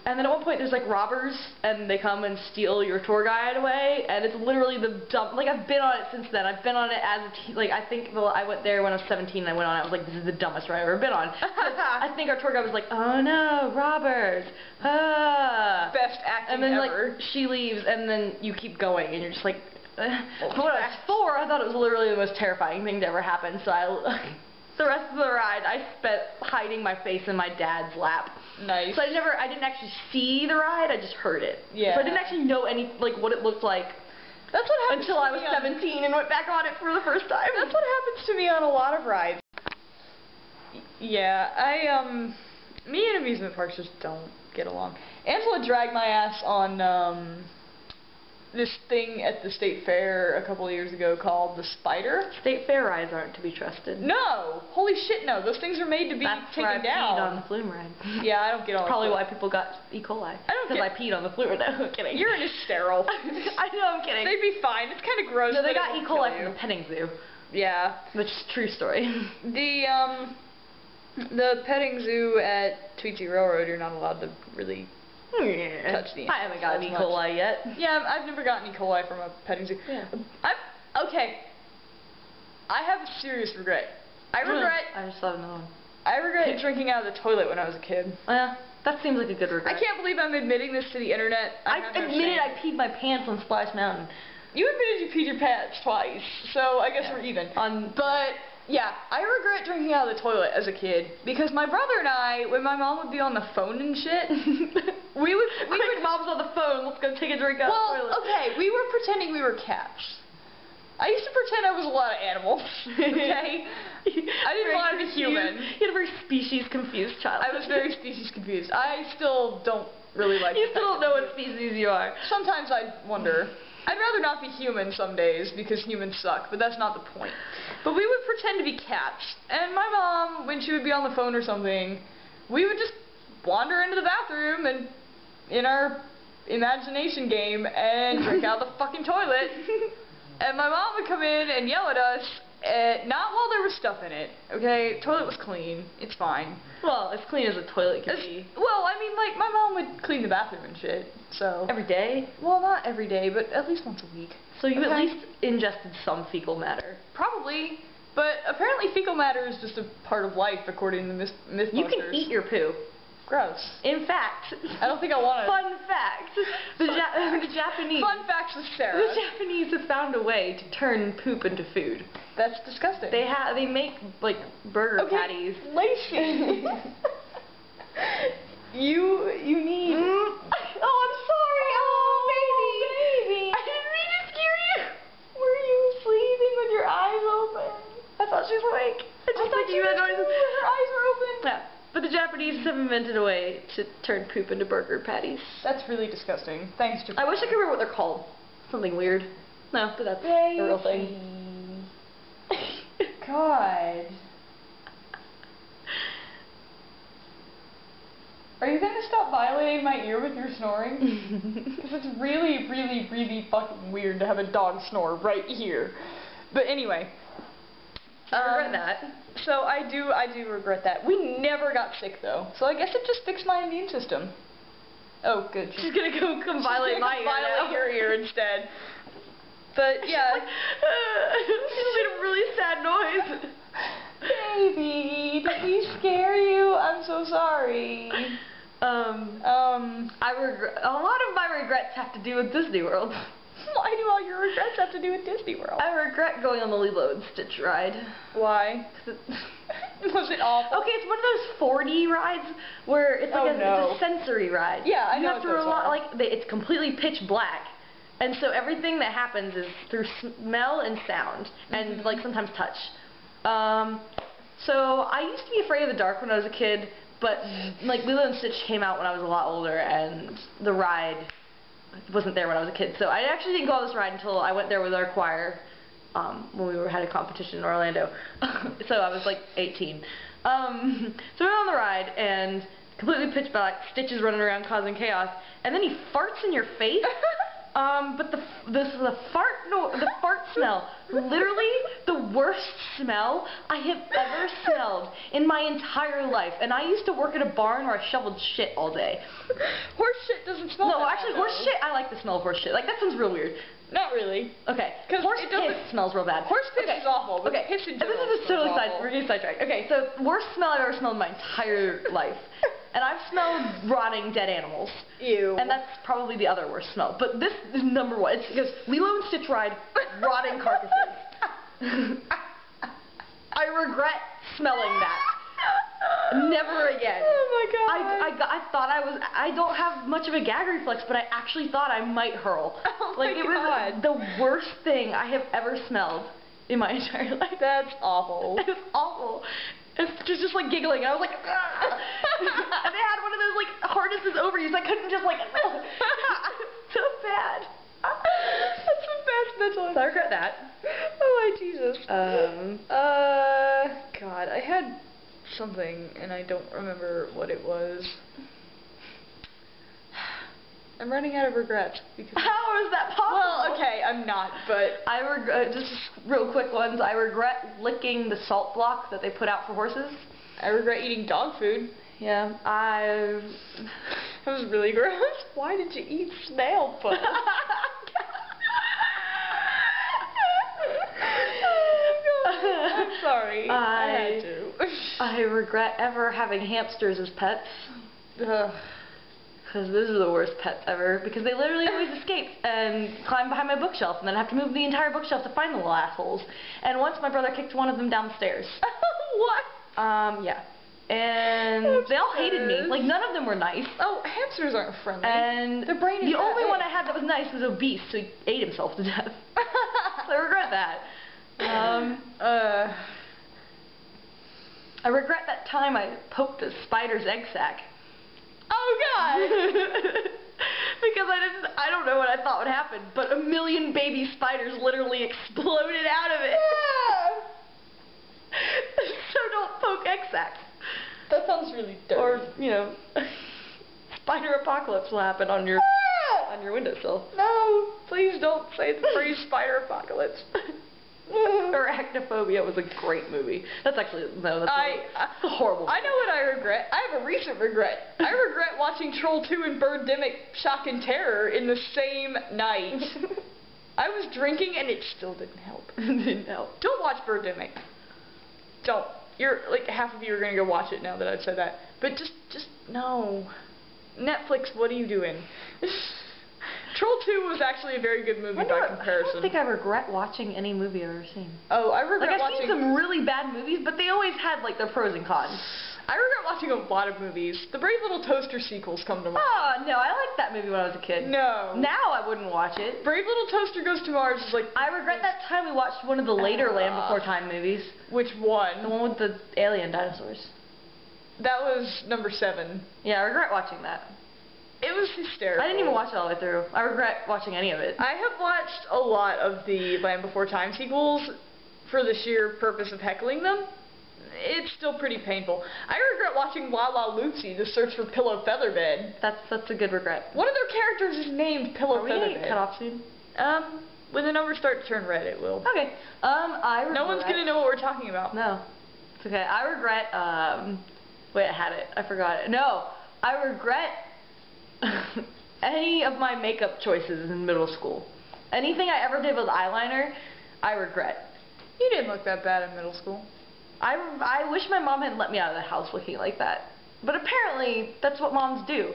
then at one point there's like robbers, and they come and steal your tour guide away, and it's literally the dumb. Like I've been on it since then. I've been on it as a like I think I went there when I was 17. And I went on it. I was like, this is the dumbest ride I've ever been on. I think our tour guide was like, oh no, robbers. Best acting and then ever. like she leaves, and then you keep going, and you're just like. But when I was 4, I thought it was literally the most terrifying thing to ever happen, so the rest of the ride I spent hiding my face in my dad's lap. Nice. So I didn't actually see the ride, I just heard it. Yeah. So I didn't actually know what it looked like. That's what happens until I was 17 and went back on it for the first time. That's what happens to me on a lot of rides. Yeah, me and amusement parks just don't get along. Angela dragged my ass on, this thing at the state fair a couple of years ago called the Spider. State fair rides aren't to be trusted. No! Holy shit, no. Those things are made to be taken down. That's where I peed on the flume ride. Yeah, I don't get on Probably why people got E. coli. I don't Because I peed on the flume ride. No, I'm kidding. You're an sterile. I know, I'm kidding. They'd be fine. It's kind of gross. No, they got E. coli from the petting zoo. Yeah. Which is a true story. The petting zoo at Tweetsie Railroad, you're not allowed to really touch the animals. I haven't gotten E. coli yet. Yeah, I've never gotten E. coli from a petting zoo. Yeah. Okay. I have a serious regret. I regret I just thought of another one. I regret drinking out of the toilet when I was a kid. Yeah, that seems like a good regret. I can't believe I'm admitting this to the internet. I admitted I peed my pants on Splash Mountain. You admitted you peed your pants twice, so I guess we're even. But yeah, I regret drinking out of the toilet as a kid because my brother and I, when my mom would be on the phone and shit, we would mom's on the phone, let's go take a drink out of the toilet. Well, okay, we were pretending we were cats. I used to pretend I was a lot of animals, okay? I didn't want to be human. You had a very species confused child. I was very species confused. I still don't really like You still don't know what species you are. Sometimes I wonder. I'd rather not be human some days because humans suck, but that's not the point. But we would pretend to be cats. And my mom, when she would be on the phone or something, we would just wander into the bathroom and in our imagination game and drink out of the fucking toilet. And my mom would come in and yell at us, not while there was stuff in it, okay? Toilet was clean. It's fine. Well, as clean as a toilet can be. Well, I mean, like, my mom would clean the bathroom and shit, so. Every day? Well, not every day, but at least once a week. So you at least ingested some fecal matter. Probably. But apparently fecal matter is just a part of life, according to Mythbusters. You can eat your poo. Gross. In fact, I don't think I want to. fun fact, the Japanese. Fun facts with Sarah. The Japanese have found a way to turn poop into food. That's disgusting. They make like burger patties. Lacey. you need. Oh, I'm sorry. Oh, baby. I didn't mean to scare you. Were you sleeping with your eyes open? I thought she was awake. I just thought you had noises. Her eyes were open. Yeah. But the Japanese have invented a way to turn poop into burger patties. That's really disgusting. Thanks, Japan. I wish I could remember what they're called. Something weird. No, but that's a real thing. God. Are you going to stop violating my ear with your snoring? Because it's really, really, really fucking weird to have a dog snore right here. But anyway. I regret that. So I do regret that. We never got sick though. So I guess it just fixed my immune system. Oh, good. She's gonna come violate my ear now. Violate your ear instead. But yeah. She made a really sad noise. Baby, did we scare you? I'm so sorry. I regret. A lot of my regrets have to do with Disney World. Why do all your regrets have to do with Disney World? I regret going on the Lilo and Stitch ride. Why? Was it awful? Okay, it's one of those 4D rides where it's like it's a sensory ride. Yeah, I know. You have to rely, it's completely pitch black, and so everything that happens is through smell and sound, and like sometimes touch. So I used to be afraid of the dark when I was a kid, but like Lilo and Stitch came out when I was a lot older, and the ride wasn't there when I was a kid. So I actually didn't go on this ride until I went there with our choir when we had a competition in Orlando. So I was like 18. So we went on the ride and completely pitch black, Stitch is running around causing chaos, and then he farts in your face. But the fart smell, literally the worst smell I have ever smelled in my entire life. And I used to work at a barn where I shoveled shit all day. Horse shit doesn't smell. No, actually, horse shit. I like the smell of horse shit. Like that sounds real weird. Not really. Okay. Horse piss smells real bad. Horse piss is awful. But piss in general this is totally we're getting sidetracked. Okay, so worst smell I've ever smelled in my entire life. And I've smelled rotting dead animals. Ew. And that's probably the other worst smell. But this is number one. It's because Lilo and Stitch ride rotting carcasses. I regret smelling that. Never again. Oh my god. I thought I don't have much of a gag reflex, but I actually thought I might hurl. Oh like my it was the worst thing I have ever smelled in my entire life. That's awful. It was awful. And just like giggling, and I was like, ah! And they had one of those like harnesses over you, so I couldn't just like, so bad. That's the best mental. So I regret that. Oh my Jesus. God, I had something, and I don't remember what it was. I'm running out of regrets because. How is that possible? Well, okay, I'm not, but I regret just real quick ones. I regret licking the salt block that they put out for horses. I regret eating dog food. Yeah, that was really gross. Why did you eat snail foot? I'm sorry. I had to. I regret ever having hamsters as pets. Because those are the worst pets ever, because they literally always escape and climb behind my bookshelf, and then I have to move the entire bookshelf to find the little assholes. And once my brother kicked one of them down the stairs. What? Yeah. And they all hated me. Like, none of them were nice. Oh, hamsters aren't friendly. And their brain is the only one I had that was nice was obese, so he ate himself to death. So I regret that. I regret that time I poked a spider's egg sac. Oh God! Because I don't know what I thought would happen, but a million baby spiders literally exploded out of it. Yeah. So don't poke egg sacs. That sounds really dirty. Or, you know, spider apocalypse will happen on your windowsill. No, please don't say the phrase spider apocalypse. Arachnophobia was a great movie. That's actually, no, that's a horrible movie. I know what I regret. I have a recent regret. I regret watching Troll 2 and Birdemic Shock and Terror in the same night. I was drinking and it still didn't help. It didn't help. Don't watch Birdemic. Don't. You're, like, half of you are going to go watch it now that I've said that. But just Just, no. Netflix, what are you doing? Troll 2 was actually a very good movie by comparison. I don't think I regret watching any movie I've ever seen. Oh, I regret I've watching... seen some really bad movies, but they always had, like, their pros and cons. I regret watching a lot of movies. The Brave Little Toaster sequels come to mind. Oh, no, I liked that movie when I was a kid. No. Now I wouldn't watch it. Brave Little Toaster Goes to Mars is like... I regret that time we watched one of the later Land Before Time movies. Which one? The one with the alien dinosaurs. That was number 7. Yeah, I regret watching that. It was hysterical. I didn't even watch it all the way through. I regret watching any of it. I have watched a lot of the Land Before Time sequels for the sheer purpose of heckling them. It's still pretty painful. I regret watching La La Lucy, The Search for Pillow Featherbed. That's a good regret. One of their characters is named Pillow Are we Featherbed. gonna cut off soon? When the numbers start to turn red, it will. Okay. I regret... No one's gonna know what we're talking about. No. It's okay. I regret, wait, I had it. I forgot it. No. I regret any of my makeup choices in middle school. Anything I ever did with eyeliner, I regret. You didn't look that bad in middle school. I wish my mom hadn't let me out of the house looking like that. But apparently, that's what moms do.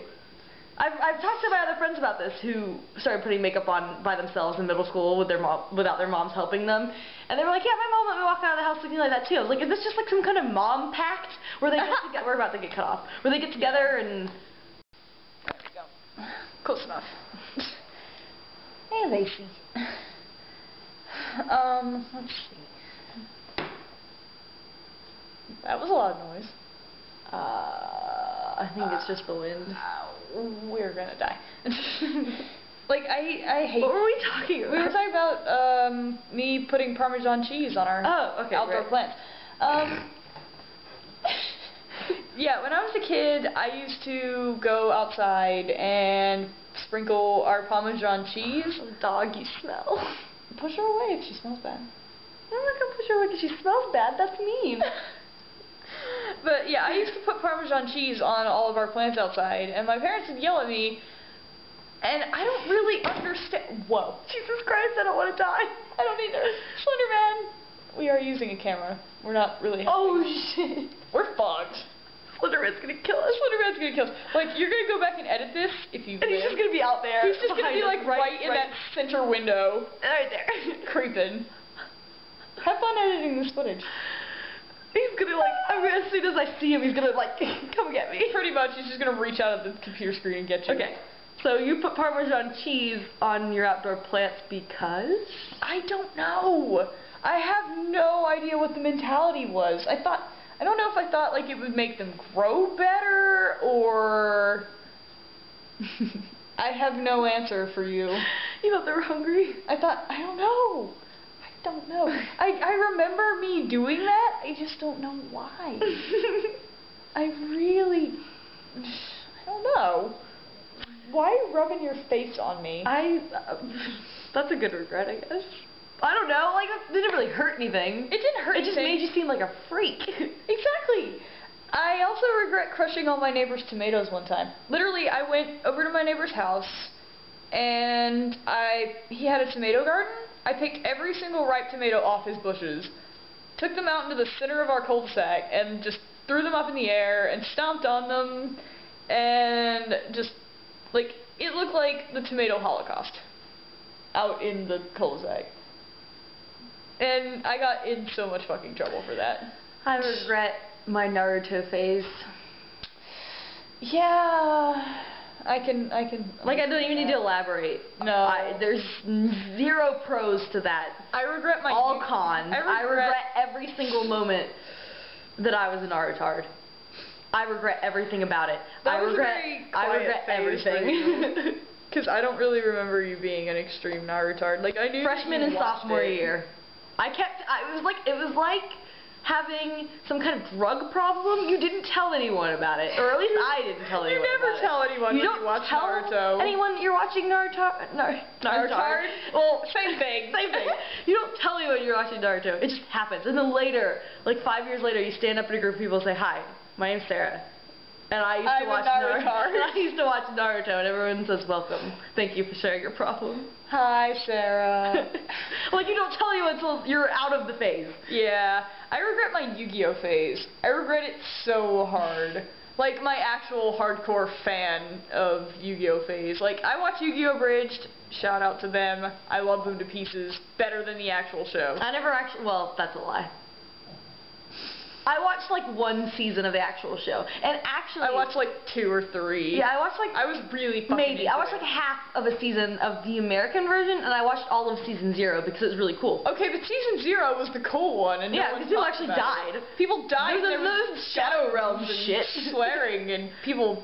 I've talked to my other friends about this who started putting makeup on by themselves in middle school with their mom, without their moms helping them. And they were like, yeah, my mom let me walk out of the house looking like that too. I was like, is this just like some kind of mom pact where they get together? We're about to get cut off. Where they get together and... There we go. Close enough. Hey, Lacey. Let's see. That was a lot of noise. I think it's just the wind. We're gonna die. Like, I hate... What were we talking about? We were talking about, me putting Parmesan cheese on our outdoor plants. Yeah, when I was a kid, I used to go outside and sprinkle our Parmesan cheese. Dog, you smell. Push her away if she smells bad. I'm not gonna push her away because she smells bad. That's mean. But yeah, I used to put Parmesan cheese on all of our plants outside, and my parents would yell at me, and I don't really understand. Whoa. Jesus Christ, I don't want to die. I don't either. Slenderman, we are using a camera. We're not really helping. Oh shit. We're fucked. Slenderman's gonna kill us. Slenderman's gonna kill us. Like, you're gonna go back and edit this if you And he's just gonna be out there. He's just gonna be like right in that center window. Right there. Creeping. Have fun editing this footage. He's gonna like, as soon as I see him, he's gonna like, come get me. Pretty much, he's just gonna reach out at the computer screen and get you. Okay. So you put Parmesan cheese on your outdoor plants because? I don't know. I have no idea what the mentality was. I don't know if I thought like it would make them grow better or... I have no answer for you. You thought they were hungry? I don't know. I remember me doing that. I just don't know why. I don't know. Why are you rubbing your face on me? That's a good regret, I guess. I don't know, like, it didn't really hurt anything. It didn't hurt anything. It just made you seem like a freak. Exactly. I also regret crushing all my neighbor's tomatoes one time. Literally, I went over to my neighbor's house, and he had a tomato garden. I picked every single ripe tomato off his bushes, took them out into the center of our cul-de-sac, and just threw them up in the air, and stomped on them, and just, like, it looked like the tomato holocaust out in the cul-de-sac. And I got in so much fucking trouble for that. I regret my Naruto phase. Yeah, I can. Like, I don't even need to elaborate. No. There's 0 pros to that. I regret my... All cons. I regret every single moment that I was a Narutard. I regret everything about it. I regret everything. Because I don't really remember you being an extreme Narutard. Like, I knew freshman and sophomore year. It was like having some kind of drug problem. You didn't tell anyone about it, or at least I didn't tell anyone. You never tell anyone when you watch Naruto. Anyone you're watching Naruto? Naruto. Well, same thing. Same thing. You don't tell anyone you're watching Naruto. It just happens, and then later, like 5 years later, you stand up in a group of people and say, "Hi, my name's Sarah." And I used to watch Naruto. And I used to watch Naruto, and everyone says, "Welcome. Thank you for sharing your problem." Hi, Sarah. Like, you don't tell anyone until you're out of the phase. Yeah. I regret my Yu-Gi-Oh phase. I regret it so hard. like my actual hardcore fan of Yu-Gi-Oh phase. Like, I watch Yu-Gi-Oh! Abridged, shout out to them, I love them to pieces, better than the actual show. I never actually, well, that's a lie. I watched like one season of the actual show, and actually I watched like 2 or 3. Yeah, I watched like I was really fucking maybe. I watched into like half of a season of the American version, and I watched all of season 0 because it was really cool. Okay, but season 0 was the cool one, and Yeah, no one because people talked actually about died. it. People died. There There was was Shadow Realms and shit. swearing, and people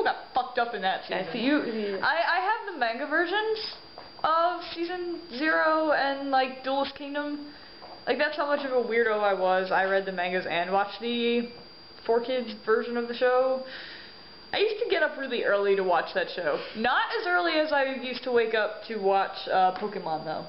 got fucked up in that season. Yeah, so you. I have the manga versions of season 0 and like Duelist Kingdom. Like, that's how much of a weirdo I was. I read the mangas and watched the 4Kids version of the show. I used to get up really early to watch that show. Not as early as I used to wake up to watch Pokemon, though.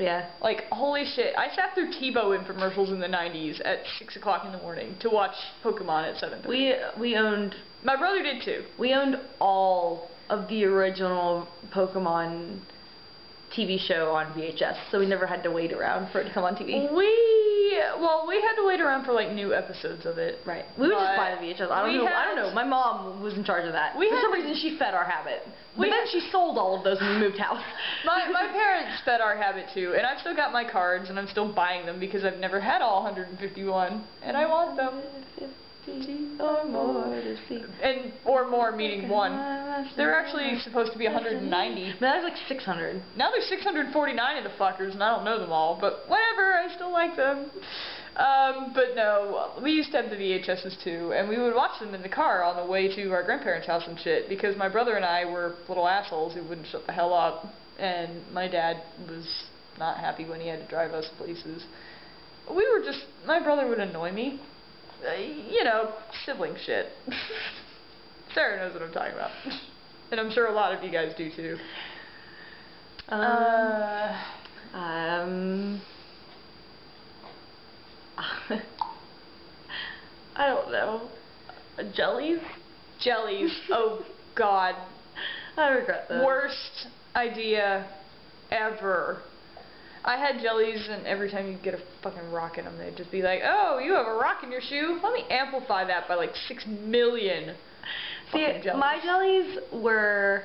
Yeah. Like, holy shit. I sat through TiVo infomercials in the 90s at 6 o'clock in the morning to watch Pokemon at 7:30. We owned. My brother did too. We owned all of the original Pokemon TV show on VHS, so we never had to wait around for it to come on TV. We had to wait around for like new episodes of it. Right. We would just buy the VHS. I don't know. My mom was in charge of that. For some reason, she fed our habit. But then she sold all of those when we moved house. My parents fed our habit too, and I've still got my cards, and I'm still buying them because I've never had all 151, and I want them. Or more to see. And or more meaning 1. They're actually supposed to be 190. But that was like 600. Now there's 649 of the fuckers, and I don't know them all, but whatever, I still like them. But no, we used to have the VHSs too, and we would watch them in the car on the way to our grandparents' house and shit, because my brother and I were little assholes who wouldn't shut the hell up, and my dad was not happy when he had to drive us places. My brother would annoy me. You know, sibling shit. Sarah knows what I'm talking about. And I'm sure a lot of you guys do too. I don't know. Jellies? Jellies. Oh, God. I regret that. Worst idea ever. I had jellies, and every time you get a fucking rock in them, they'd just be like, oh, you have a rock in your shoe? Let me amplify that by like 6 million. See, my jellies were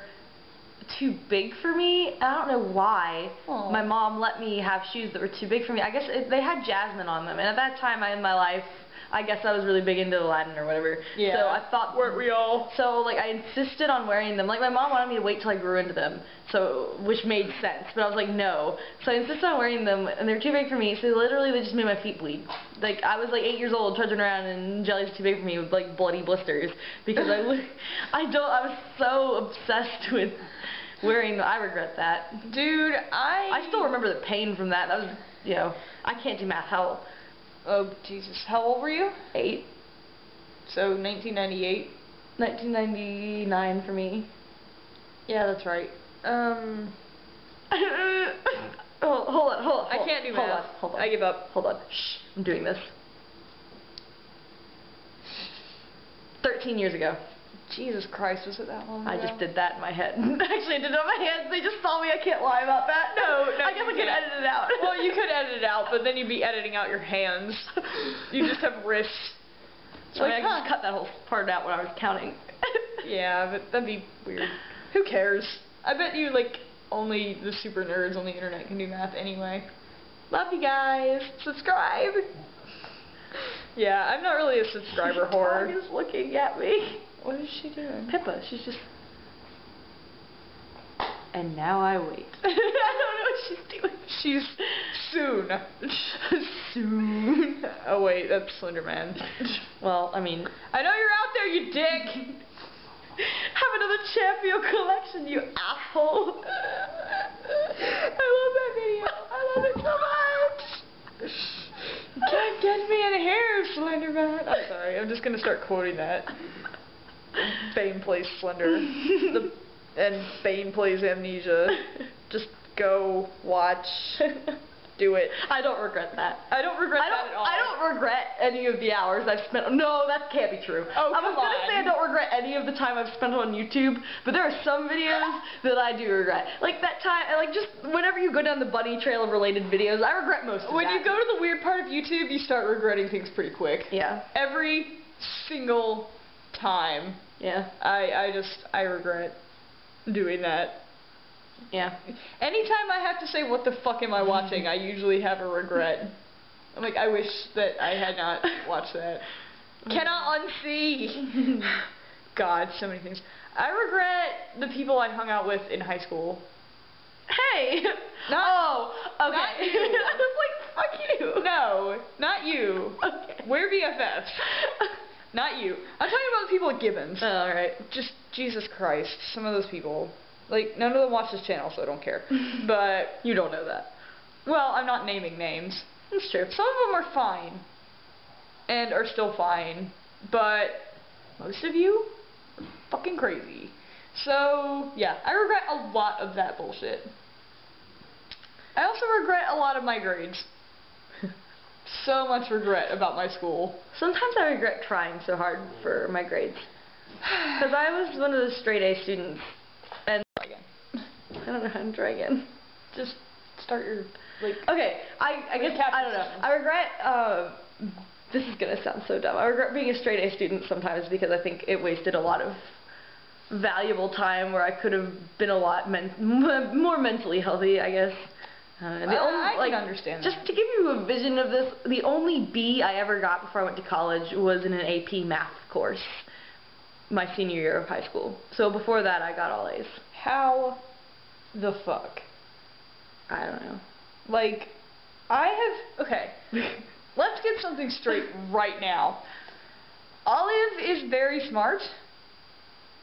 too big for me. I don't know why. Aww. My mom let me have shoes that were too big for me. I guess they had jasmine on them, and at that time in my life, I guess I was really big into Aladdin or whatever. Yeah. So I thought, weren't we all? So like I insisted on wearing them. Like my mom wanted me to wait till I grew into them, so which made sense. But I was like, no. So I insisted on wearing them, and they're too big for me. So literally, they just made my feet bleed. Like I was like 8 years old, trudging around, and jellies too big for me with like bloody blisters because I was so obsessed with wearing them. I regret that. Dude, I still remember the pain from that. That was, you know, I can't do math. How? Oh, Jesus. How old were you? 8. So, 1998? 1999 for me. Yeah, that's right. Hold on. I can't do math. Hold on. I give up. Hold on. Shh. I'm doing this. 13 years ago. Jesus Christ, was it that long ago? I just did that in my head. Actually, I did it on my hands. They just saw me. I can't lie about that. No, I guess I could edit it out. Well, you could edit it out, but then you'd be editing out your hands. You just have wrists. So I just cut that whole part out when I was counting. Yeah, but that'd be weird. Who cares? I bet you, like, only the super nerds on the internet can do math anyway. Love you guys. Subscribe. Yeah, I'm not really a subscriber whore. Dog is looking at me. What is she doing? Pippa, she's just... And now I wait. I don't know what she's doing. She's soon. Soon. Oh wait, that's Slender Man. Well, I mean... I know you're out there, you dick! Have another Champion collection, you asshole! I love that video. I love it so much! You can't get me in hair, Slender Man. I'm sorry, I'm just gonna start quoting that. Bane plays Slender. And Bane plays Amnesia. Just go, watch, do it. I don't regret that. I don't regret that at all. I don't regret any of the hours I've spent. No, that can't be true. Oh, I was going to say I don't regret any of the time I've spent on YouTube, but there are some videos that I do regret. Like that time, like just whenever you go down the bunny trail of related videos, I regret most of that. When you go to the weird part of YouTube, you start regretting things pretty quick. Yeah. Every single time. Yeah. I regret doing that. Yeah. Anytime I have to say, what the fuck am I watching, I usually have a regret. I'm like, I wish that I had not watched that. Cannot unsee. God, so many things. I regret the people I hung out with in high school. Hey! Not, okay. Not you. I was like, fuck you. No, not you. Okay. We're BFFs. Not you. I'm talking about the people at Gibbons. Oh, alright. Just, Jesus Christ, some of those people. Like, none of them watch this channel, so I don't care. But, You don't know that. well, I'm not naming names. That's true. Some of them are fine. And are still fine. But, most of you are fucking crazy. So, yeah, I regret a lot of that bullshit. I also regret a lot of my grades. So much regret about my school. Sometimes I regret trying so hard for my grades. Because I was one of those straight A students. And Again. I don't know how to try again. Just start your, like... Okay, I guess, Recap I don't know. session. I regret, this is going to sound so dumb. I regret being a straight A student sometimes because I think it wasted a lot of valuable time where I could have been a lot more mentally healthy, I guess. I can understand Just that. to give you a vision of this, the only B I ever got before I went to college was in an AP math course my senior year of high school. So before that, I got all A's. How the fuck? I don't know. Like, okay, let's get something straight right now. Olive is very smart,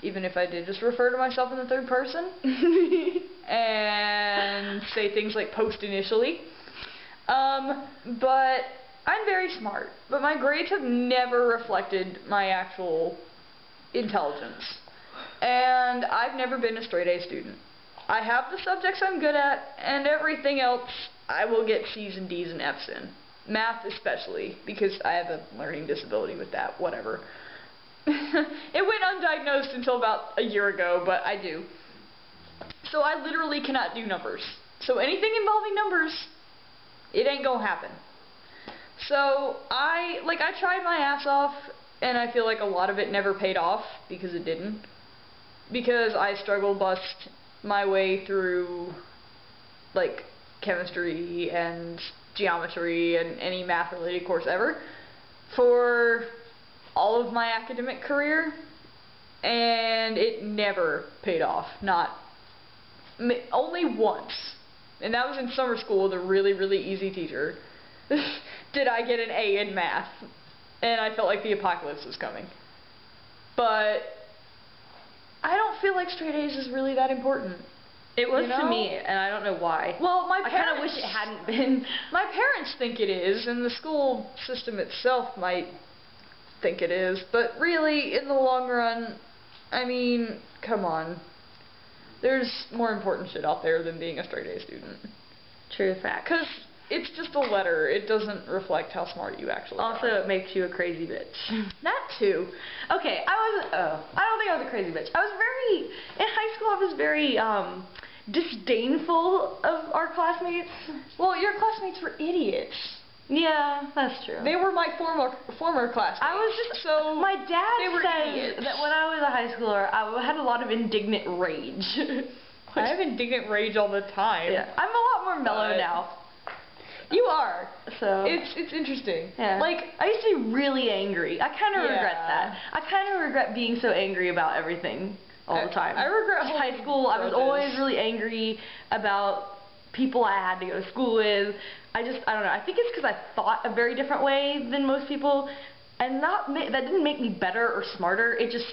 even if I did just refer to myself in the third person, and say things like post initially. But I'm very smart, but my grades have never reflected my actual intelligence. And I've never been a straight A student. I have the subjects I'm good at, and everything else I will get C's and D's and F's in. Math especially, because I have a learning disability with that, whatever. It went undiagnosed until about a year ago, but I do. So I literally cannot do numbers. So anything involving numbers, it ain't gonna happen. So I tried my ass off, and I feel like a lot of it never paid off, because it didn't. Because I struggle bust my way through, like, chemistry and geometry and any math-related course ever for all of my academic career, and it never paid off. Only once, and that was in summer school with a really, really easy teacher, did I get an A in math, and I felt like the apocalypse was coming. But I don't feel like straight A's is really that important. It was You know? to me, and I don't know why. Well, I kind of wish it hadn't been. My parents think it is, and the school system itself might think it is, but really, in the long run, I mean, come on. There's more important shit out there than being a straight A student. True fact. Because it's just a letter. It doesn't reflect how smart you actually Also, are. it makes you a crazy bitch. That too. Okay, I don't think I was a crazy bitch. In high school I was very, disdainful of our classmates. Well, your classmates were idiots. Yeah, that's true. They were my former classmates. I was just, so my they dad were said idiots. that when I was a high schooler, I had a lot of indignant rage. I have indignant rage all the time. Yeah, I'm a lot more mellow But- now. You are. So It's interesting. yeah. Like, I used to be really angry. I kind of regret Yeah. that. I kind of regret being so angry about everything all the time. I regret In high holding school. I was grudges. always really angry about people I had to go to school with. I don't know. I think it's because I thought a very different way than most people, and that didn't make me better or smarter. It just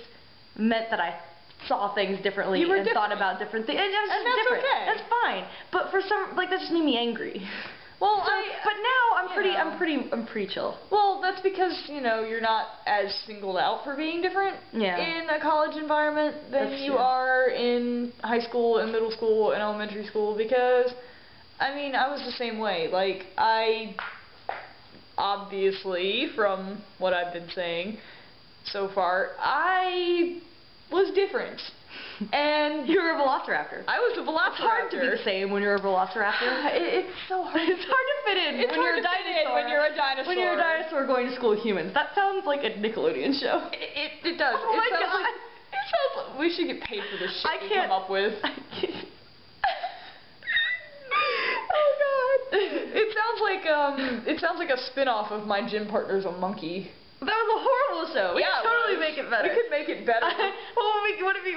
meant that I saw things differently You were and thought different. about different things. And it was And just that's different. okay. That's fine. But for some, that just made me angry. well, But now I'm know. pretty chill. Well, that's because, you're not as singled out for being different Yeah. in a college environment than That's you true. are in high school and middle school and elementary school, because, I was the same way. Like, I, obviously, from what I've been saying so far, I was different. And You were a velociraptor. I was a velociraptor. It's hard to be the same when you're a velociraptor. It's so hard. It's hard to fitted It's when you're a hard to fit in dinosaur. when you're a dinosaur. When you're a dinosaur going to school with humans. That sounds like a Nickelodeon show. It does. Oh my sounds God. like it sounds like we should get paid for this shit I we can't- come up with. I can't. Oh God. It sounds like a spin-off of My Gym Partner's a Monkey. That was a horrible show. We Yeah, could it totally was. make it better. We could make it better. what would it be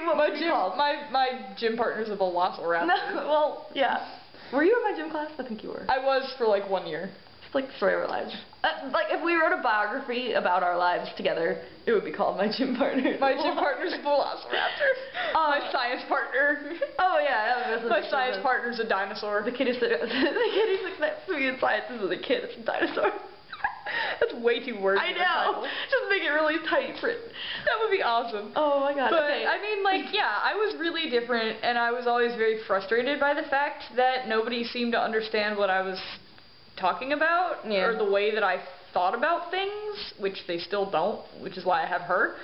called? My gym partner's a Velociraptor. No, well, yeah. Were you in my gym class? I think you were. I was for like 1 year. It's like the story of our lives. Like if we wrote a biography about our lives together, it would be called My Gym Partner. My gym partner's a Velociraptor. My science partner. Oh yeah, that was My science partner's a dinosaur. The kid who sits next to me in science is a kid. It's a dinosaur. That's way too wordy. I know. Just make it really tiny print. That would be awesome. Oh my God. But, okay. I mean, like, yeah, I was really different, and I was always very frustrated by the fact that nobody seemed to understand what I was talking about, Yeah. or the way that I thought about things, which they still don't, which is why I have her.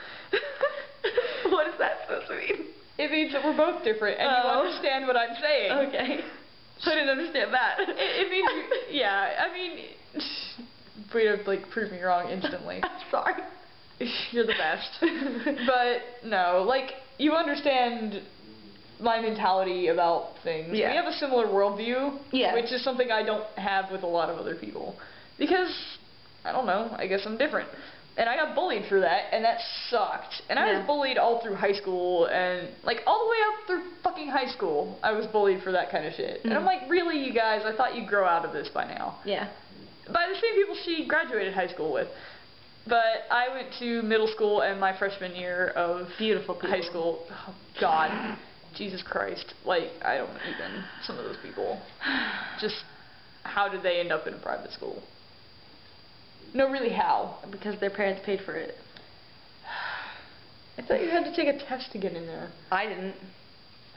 What is that supposed to mean? It means that we're both different, and you understand what I'm saying. Okay. I didn't understand that. It means, yeah, I mean, way to, like, prove me wrong instantly. I'm sorry. You're the best. But, no, like, you understand my mentality about things. Yeah. We have a similar worldview, Yeah. which is something I don't have with a lot of other people. Because, I don't know, I guess I'm different. And I got bullied for that, and that sucked. And I Yeah. was bullied all through high school, and, like, all the way up through fucking high school, I was bullied for that kind of shit. And I'm like, really, you guys, I thought you'd grow out of this by now. Yeah. By the same people she graduated high school with. But I went to middle school and my freshman year of Beautiful people. high school. Oh, God. Jesus Christ. Like, I don't even. Some of those people. Just, how did they end up in a private school? No, really, how? Because their parents paid for it. I thought you had to take a test to get in there. I didn't.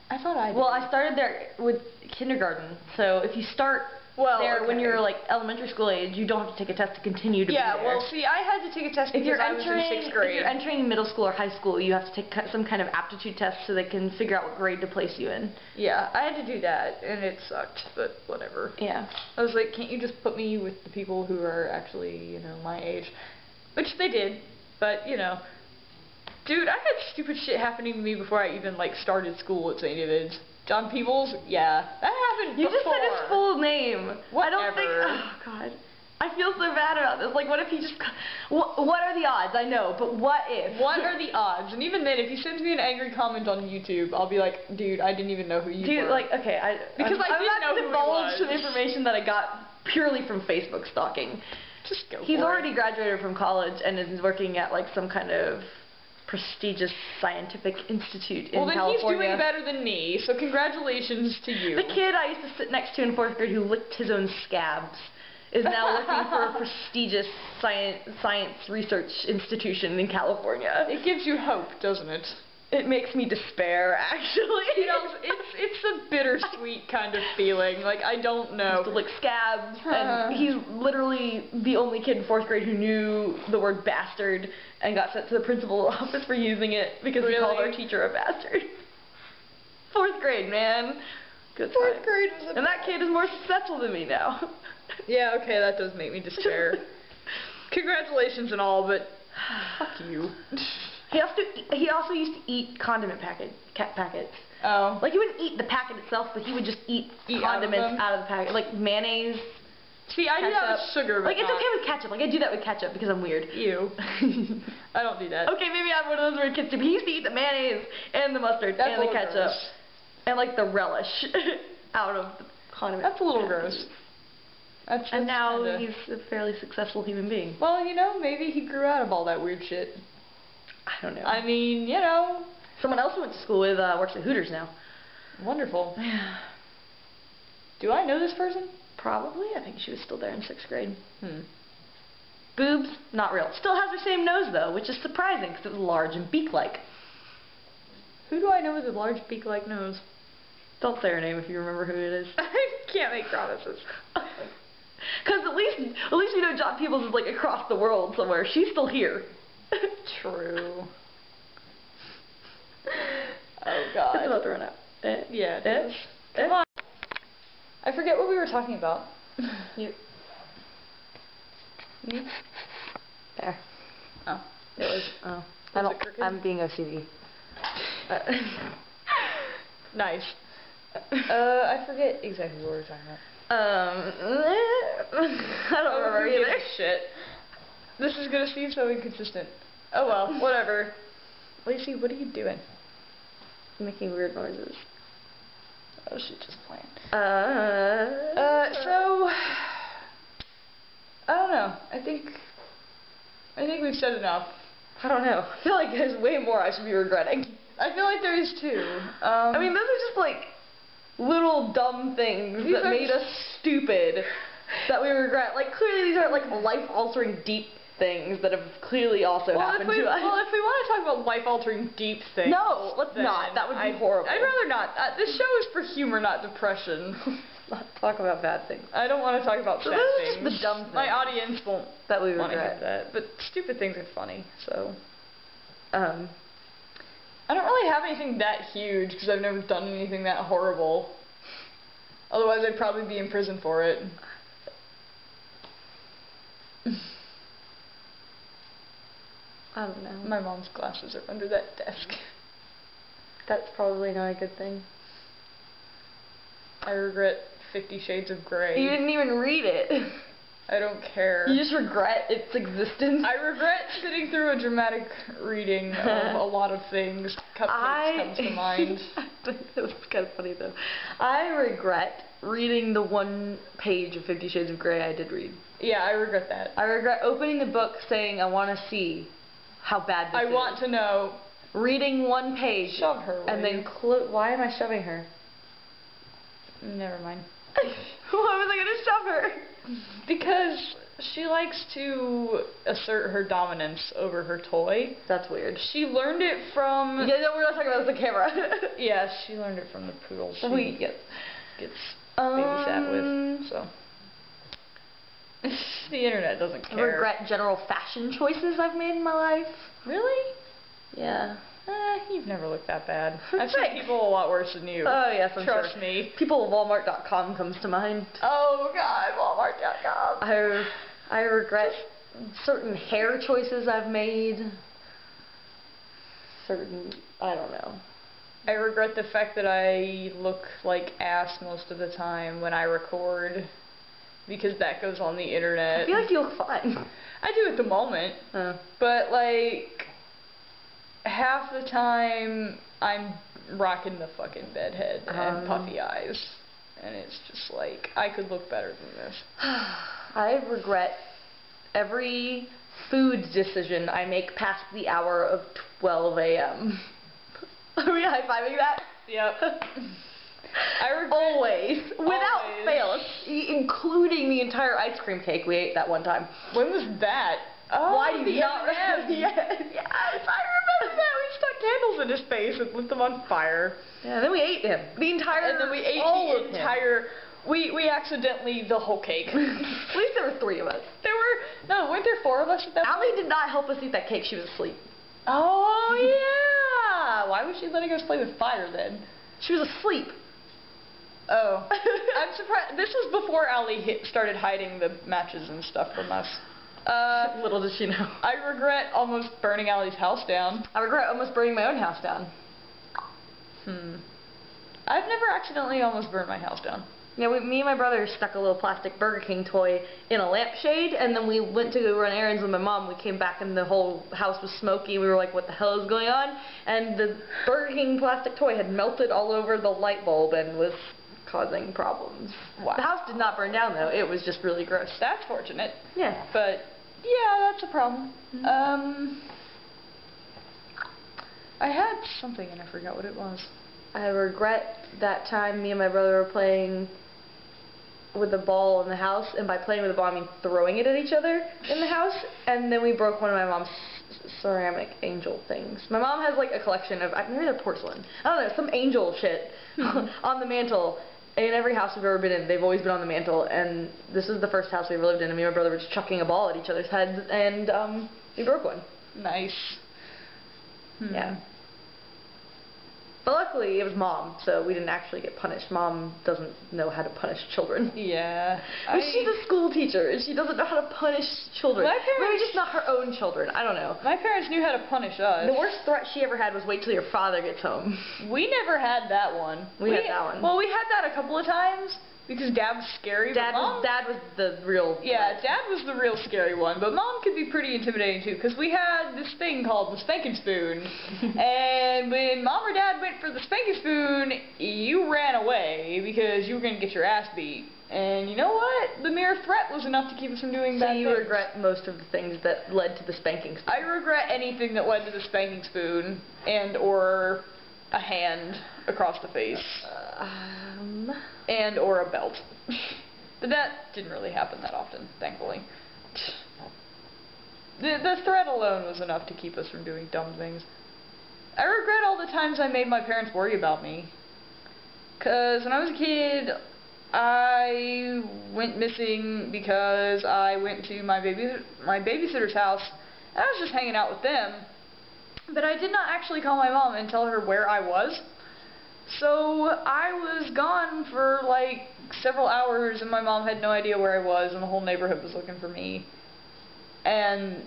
I thought I did. Well, I started there with kindergarten. So if you start there when okay. you're like elementary school age, you don't have to take a test to continue to be there. well, see, I had to take a test if because you're I was in 6th grade. if you're entering middle school or high school, you have to take some kind of aptitude test so they can figure out what grade to place you in. Yeah, I had to do that, and it sucked, but whatever. Yeah. I was like, can't you just put me with the people who are actually, you know, my age? Which they did, but, you know. Dude, I had stupid shit happening to me before I even, like, started school at St. David's. John Peebles? Yeah, that happened You before. just said his full name. I don't think. Whatever. Oh God. I feel so bad about this. Like, what if he just? What are the odds? I know, but what if? What are the odds? And even then, if he sends me an angry comment on YouTube, I'll be like, dude, I didn't even know who you were. Like, okay, Because I'm I didn't not know who he divulge was. some information that I got purely from Facebook stalking. Just go He's for already it. graduated from college and is working at like some kind of prestigious scientific institute in Well, then California. he's doing better than me, so congratulations to you. The kid I used to sit next to in 4th grade who licked his own scabs is now working for a prestigious science research institution in California. It gives you hope, doesn't it? It makes me despair, actually. You know, it's a bittersweet kind of feeling. Like, I don't know. To lick scabs, and he's literally the only kid in 4th grade who knew the word bastard and got sent to the principal's office for using it because he called our teacher a bastard. 4th grade, man. Good 4th time. grade was a... And that kid is more successful than me now. Yeah, okay, that does make me despair. Congratulations and all, but fuck you. He also used to eat condiment packets. Oh. Like, he wouldn't eat the packet itself, but he would just eat condiments out of the packet. Like mayonnaise, See, I do that with ketchup. sugar, but Like, it's not... okay with ketchup. Like, I do that with ketchup because I'm weird. Ew. I don't do that. Okay, maybe I'm one of those weird kids too, but he used to eat the mayonnaise and the mustard That's and a the little ketchup. gross. And, like, the relish out of the condiment. That's a little gross. And now kinda... he's a fairly successful human being. Well, you know, maybe he grew out of all that weird shit. I don't know. I mean, you know. Someone else who went to school with works at Hooters now. Wonderful. Do I know this person? Probably. I think she was still there in 6th grade. Boobs? Not real. Still has the same nose, though, which is surprising because it was large and beak-like. Who do I know with a large beak-like nose? Don't say her name if you remember who it is. I can't make promises. Because at least you know John Peebles is, like, across the world somewhere. She's still here. True. Oh, God. It's about to run out. Yeah, it is. Come on. I forget what we were talking about. Me? There. Oh. It was, oh. Was it crooked? I'm being OCD. Nice. I forget exactly what we were talking about. I don't remember who gives either. a shit. This is gonna seem so inconsistent. Oh well, whatever. Lacey, what are you doing? Making weird noises. Oh, she's just playing. So, I don't know. I think we've said enough. I don't know. I feel like there's way more I should be regretting. I feel like there is too. I mean, those are just like little dumb things These that are made us stupid that we regret. Like, clearly these aren't like life-altering deep things that have clearly also happened to us. Well, if we want to talk about life-altering deep things, No, let's then not. That would be horrible. I'd rather not. This show is for humor, not depression. Let's not talk about bad things I don't want to talk about So sad those are things. just the dumb My things. audience won't that we want to hear regret. that. But stupid things are funny, so. Um, I don't really have anything that huge because I've never done anything that horrible. Otherwise, I'd probably be in prison for it. I don't know. My mom's glasses are under that desk. That's probably not a good thing. I regret 50 Shades of Grey. You didn't even read it. I don't care. You just regret its existence. I regret sitting through a dramatic reading of a lot of things. Cupcakes comes to mind. It was kind of funny though. I regret reading the one page of 50 Shades of Grey I did read. Yeah, I regret that. I regret opening the book saying I want to see how bad this is. I want to know. Reading one page. Shove her, and will then you? why am I shoving her? Never mind. Why was I going to shove her? Because she likes to assert her dominance over her toy. That's weird. She learned it from... Yeah, no, we're not talking about the camera. Yeah, she learned it from the poodle she Yes. gets babysat with, so... The internet doesn't I care. regret general fashion choices I've made in my life. Really? Yeah. You've never looked that bad. I've seen Thanks. people a lot worse than you. Oh, yes, I'm Trust sure. me. People at Walmart.com comes to mind. Oh, God, Walmart.com. I regret certain hair choices I've made. I don't know. I regret the fact that I look like ass most of the time when I record, because that goes on the internet. I feel like you look fine. I do at the moment, but like half the time I'm rocking the fucking bedhead and puffy eyes, and it's just like I could look better than this. I regret every food decision I make past the hour of 12 a.m. Are we high-fiving that? Yep. I regret Always, without always. fail, including the entire ice cream cake we ate that one time. When was that? Oh, Why do you not M&Ms. remember? Yes, I remember that. We stuck candles in his face and lit them on fire. Yeah, then we ate him. The entire. And then we ate all the of him. entire. We accidentally the whole cake. At least there were 3 of us. Weren't there 4 of us at that point? Allie did not help us eat that cake. She was asleep. Oh yeah. Why was she letting us play with fire then? She was asleep. Oh. I'm surprised. This was before Allie started hiding the matches and stuff from us. Little did she know. I regret almost burning Allie's house down. I regret almost burning my own house down. I've never accidentally almost burned my house down. Yeah, me and my brother stuck a little plastic Burger King toy in a lampshade, and then we went to go run errands with my mom. We came back and the whole house was smoky. We were like, what the hell is going on? And the Burger King plastic toy had melted all over the light bulb and was causing problems. Wow. The house did not burn down, though. It was just really gross. That's fortunate. Yeah. But, yeah, that's a problem. I had something and I forgot what it was. I regret that time me and my brother were playing with the ball in the house, and by playing with the ball I mean throwing it at each other in the house, and then we broke one of my mom's ceramic angel things. My mom has like a collection of, maybe they're porcelain, I don't know, some angel shit on the mantle. In every house we've ever been in, they've always been on the mantle, and this is the first house we ever lived in, and me and my brother were just chucking a ball at each other's heads, and we broke one. Nice. Yeah. But luckily, it was Mom, so we didn't actually get punished. Mom doesn't know how to punish children. Yeah. But she's a school teacher, and she doesn't know how to punish children. My parents... Maybe just not her own children. I don't know. My parents knew how to punish us. The worst threat she ever had was wait till your father gets home. We never had that one. We had that one. Well, we had that a couple of times. Because Dad was scary, Dad was the real... Yeah, Dad was the real scary one, but Mom could be pretty intimidating too, because we had this thing called the spanking spoon, and when Mom or Dad went for the spanking spoon, you ran away, because you were going to get your ass beat. And you know what? The mere threat was enough to keep us from doing bad things. So you regret most of the things that led to the spanking spoon? I regret anything that led to the spanking spoon, and or a hand across the face. And or a belt. But that didn't really happen that often, thankfully. The threat alone was enough to keep us from doing dumb things. I regret all the times I made my parents worry about me. Because when I was a kid, I went missing because I went to my babysitter's house, and I was just hanging out with them. But I did not actually call my mom and tell her where I was. So I was gone for like several hours, and my mom had no idea where I was, and the whole neighborhood was looking for me. And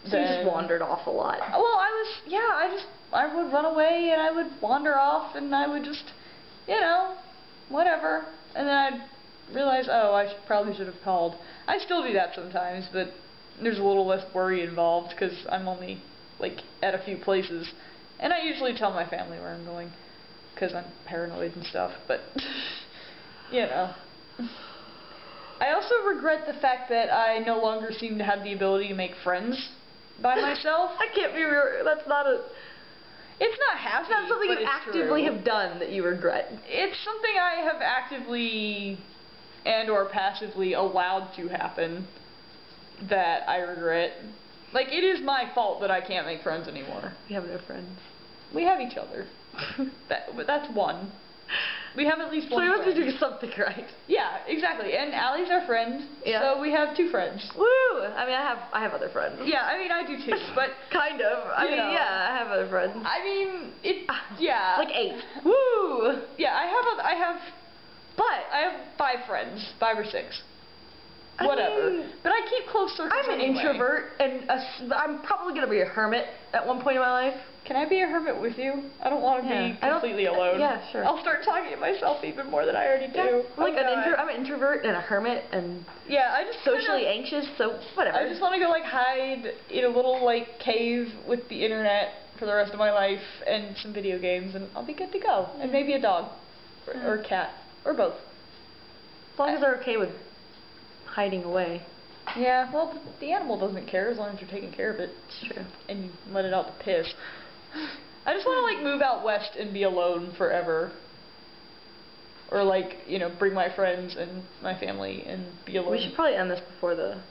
so you just wandered off a lot. Well, I would run away, and I would wander off, and I would just, you know, whatever. And then I'd realize, oh, I probably should have called. I still do that sometimes, but there's a little less worry involved, because I'm only, like, at a few places. And I usually tell my family where I'm going, because I'm paranoid and stuff, but, you know. I also regret the fact that I no longer seem to have the ability to make friends by myself. I can't be real. That's not a... It's not happy, it's not something you actively have done that you regret. It's something I have actively and or passively allowed to happen that I regret. Like, it is my fault that I can't make friends anymore. We have no friends. We have each other. That's one. We have at least one. So we must friend. be doing something right. Yeah, exactly. And Allie's our friend. Yeah. So we have 2 friends. Woo! I mean, I have other friends. Yeah, I mean, I do too, but kind of. I mean, know. yeah, I have other friends. I mean, yeah. Like 8. Woo! Yeah, I have 5 friends, 5 or 6. Whatever. I mean, but I keep close circles I'm an introvert, and I'm probably going to be a hermit at one point in my life. Can I be a hermit with you? I don't want to be completely alone. Yeah, sure. I'll start talking to myself even more than I already do. Yeah, I'm an introvert and a hermit, and yeah, I just socially anxious, so whatever. I just want to go like hide in a little like cave with the internet for the rest of my life and some video games, and I'll be good to go. And maybe a dog or a cat or both. As long as they're okay with hiding away. Yeah, well, the animal doesn't care as long as you're taking care of it. It's true. And you let it out to piss. I just want to, like, move out west and be alone forever. Or, like, you know, bring my friends and my family and be alone. We should probably end this before the...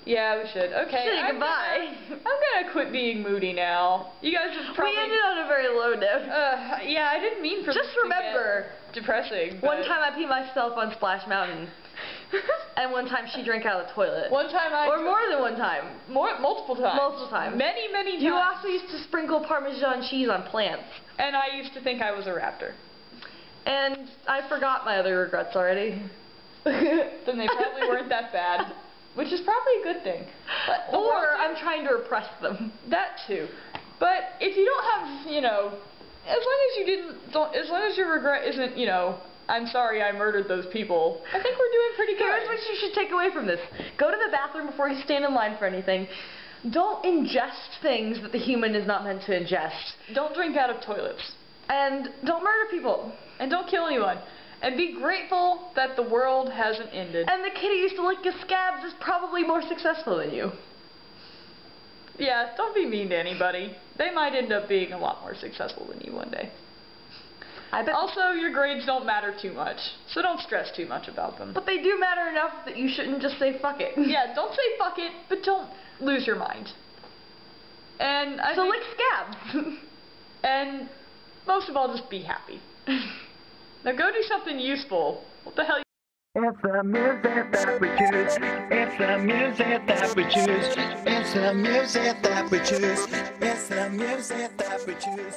Yeah, we should. Okay. Say goodbye. I'm gonna quit being moody now. You guys have probably... We ended on a very low note. Yeah, I didn't mean for just remember... depressing. One time I peed myself on Splash Mountain. And one time she drank out of the toilet. One time or more than one time. Multiple times. Multiple times. Many, many times. You also used to sprinkle Parmesan cheese on plants. And I used to think I was a raptor. And I forgot my other regrets already. Then they probably weren't that bad. Which is probably a good thing. But or I'm trying to repress them. That too. But if you don't have, you know, as long as your regret isn't, you know, I'm sorry I murdered those people, I think we're doing pretty good. Here's what you should take away from this. Go to the bathroom before you stand in line for anything. Don't ingest things that the human is not meant to ingest. Don't drink out of toilets. And don't murder people. And don't kill anyone. And be grateful that the world hasn't ended. And the kid who used to lick his scabs is probably more successful than you. Yeah, don't be mean to anybody. They might end up being a lot more successful than you one day. I bet. Also, your grades don't matter too much, so don't stress too much about them. But they do matter enough that you shouldn't just say fuck it. Yeah, don't say fuck it, but don't lose your mind. And I think, lick scabs. And most of all, just be happy. Now go do something useful. What the hell? It's the music that we choose. It's the music that we choose. It's the music that we choose. It's the music that we choose.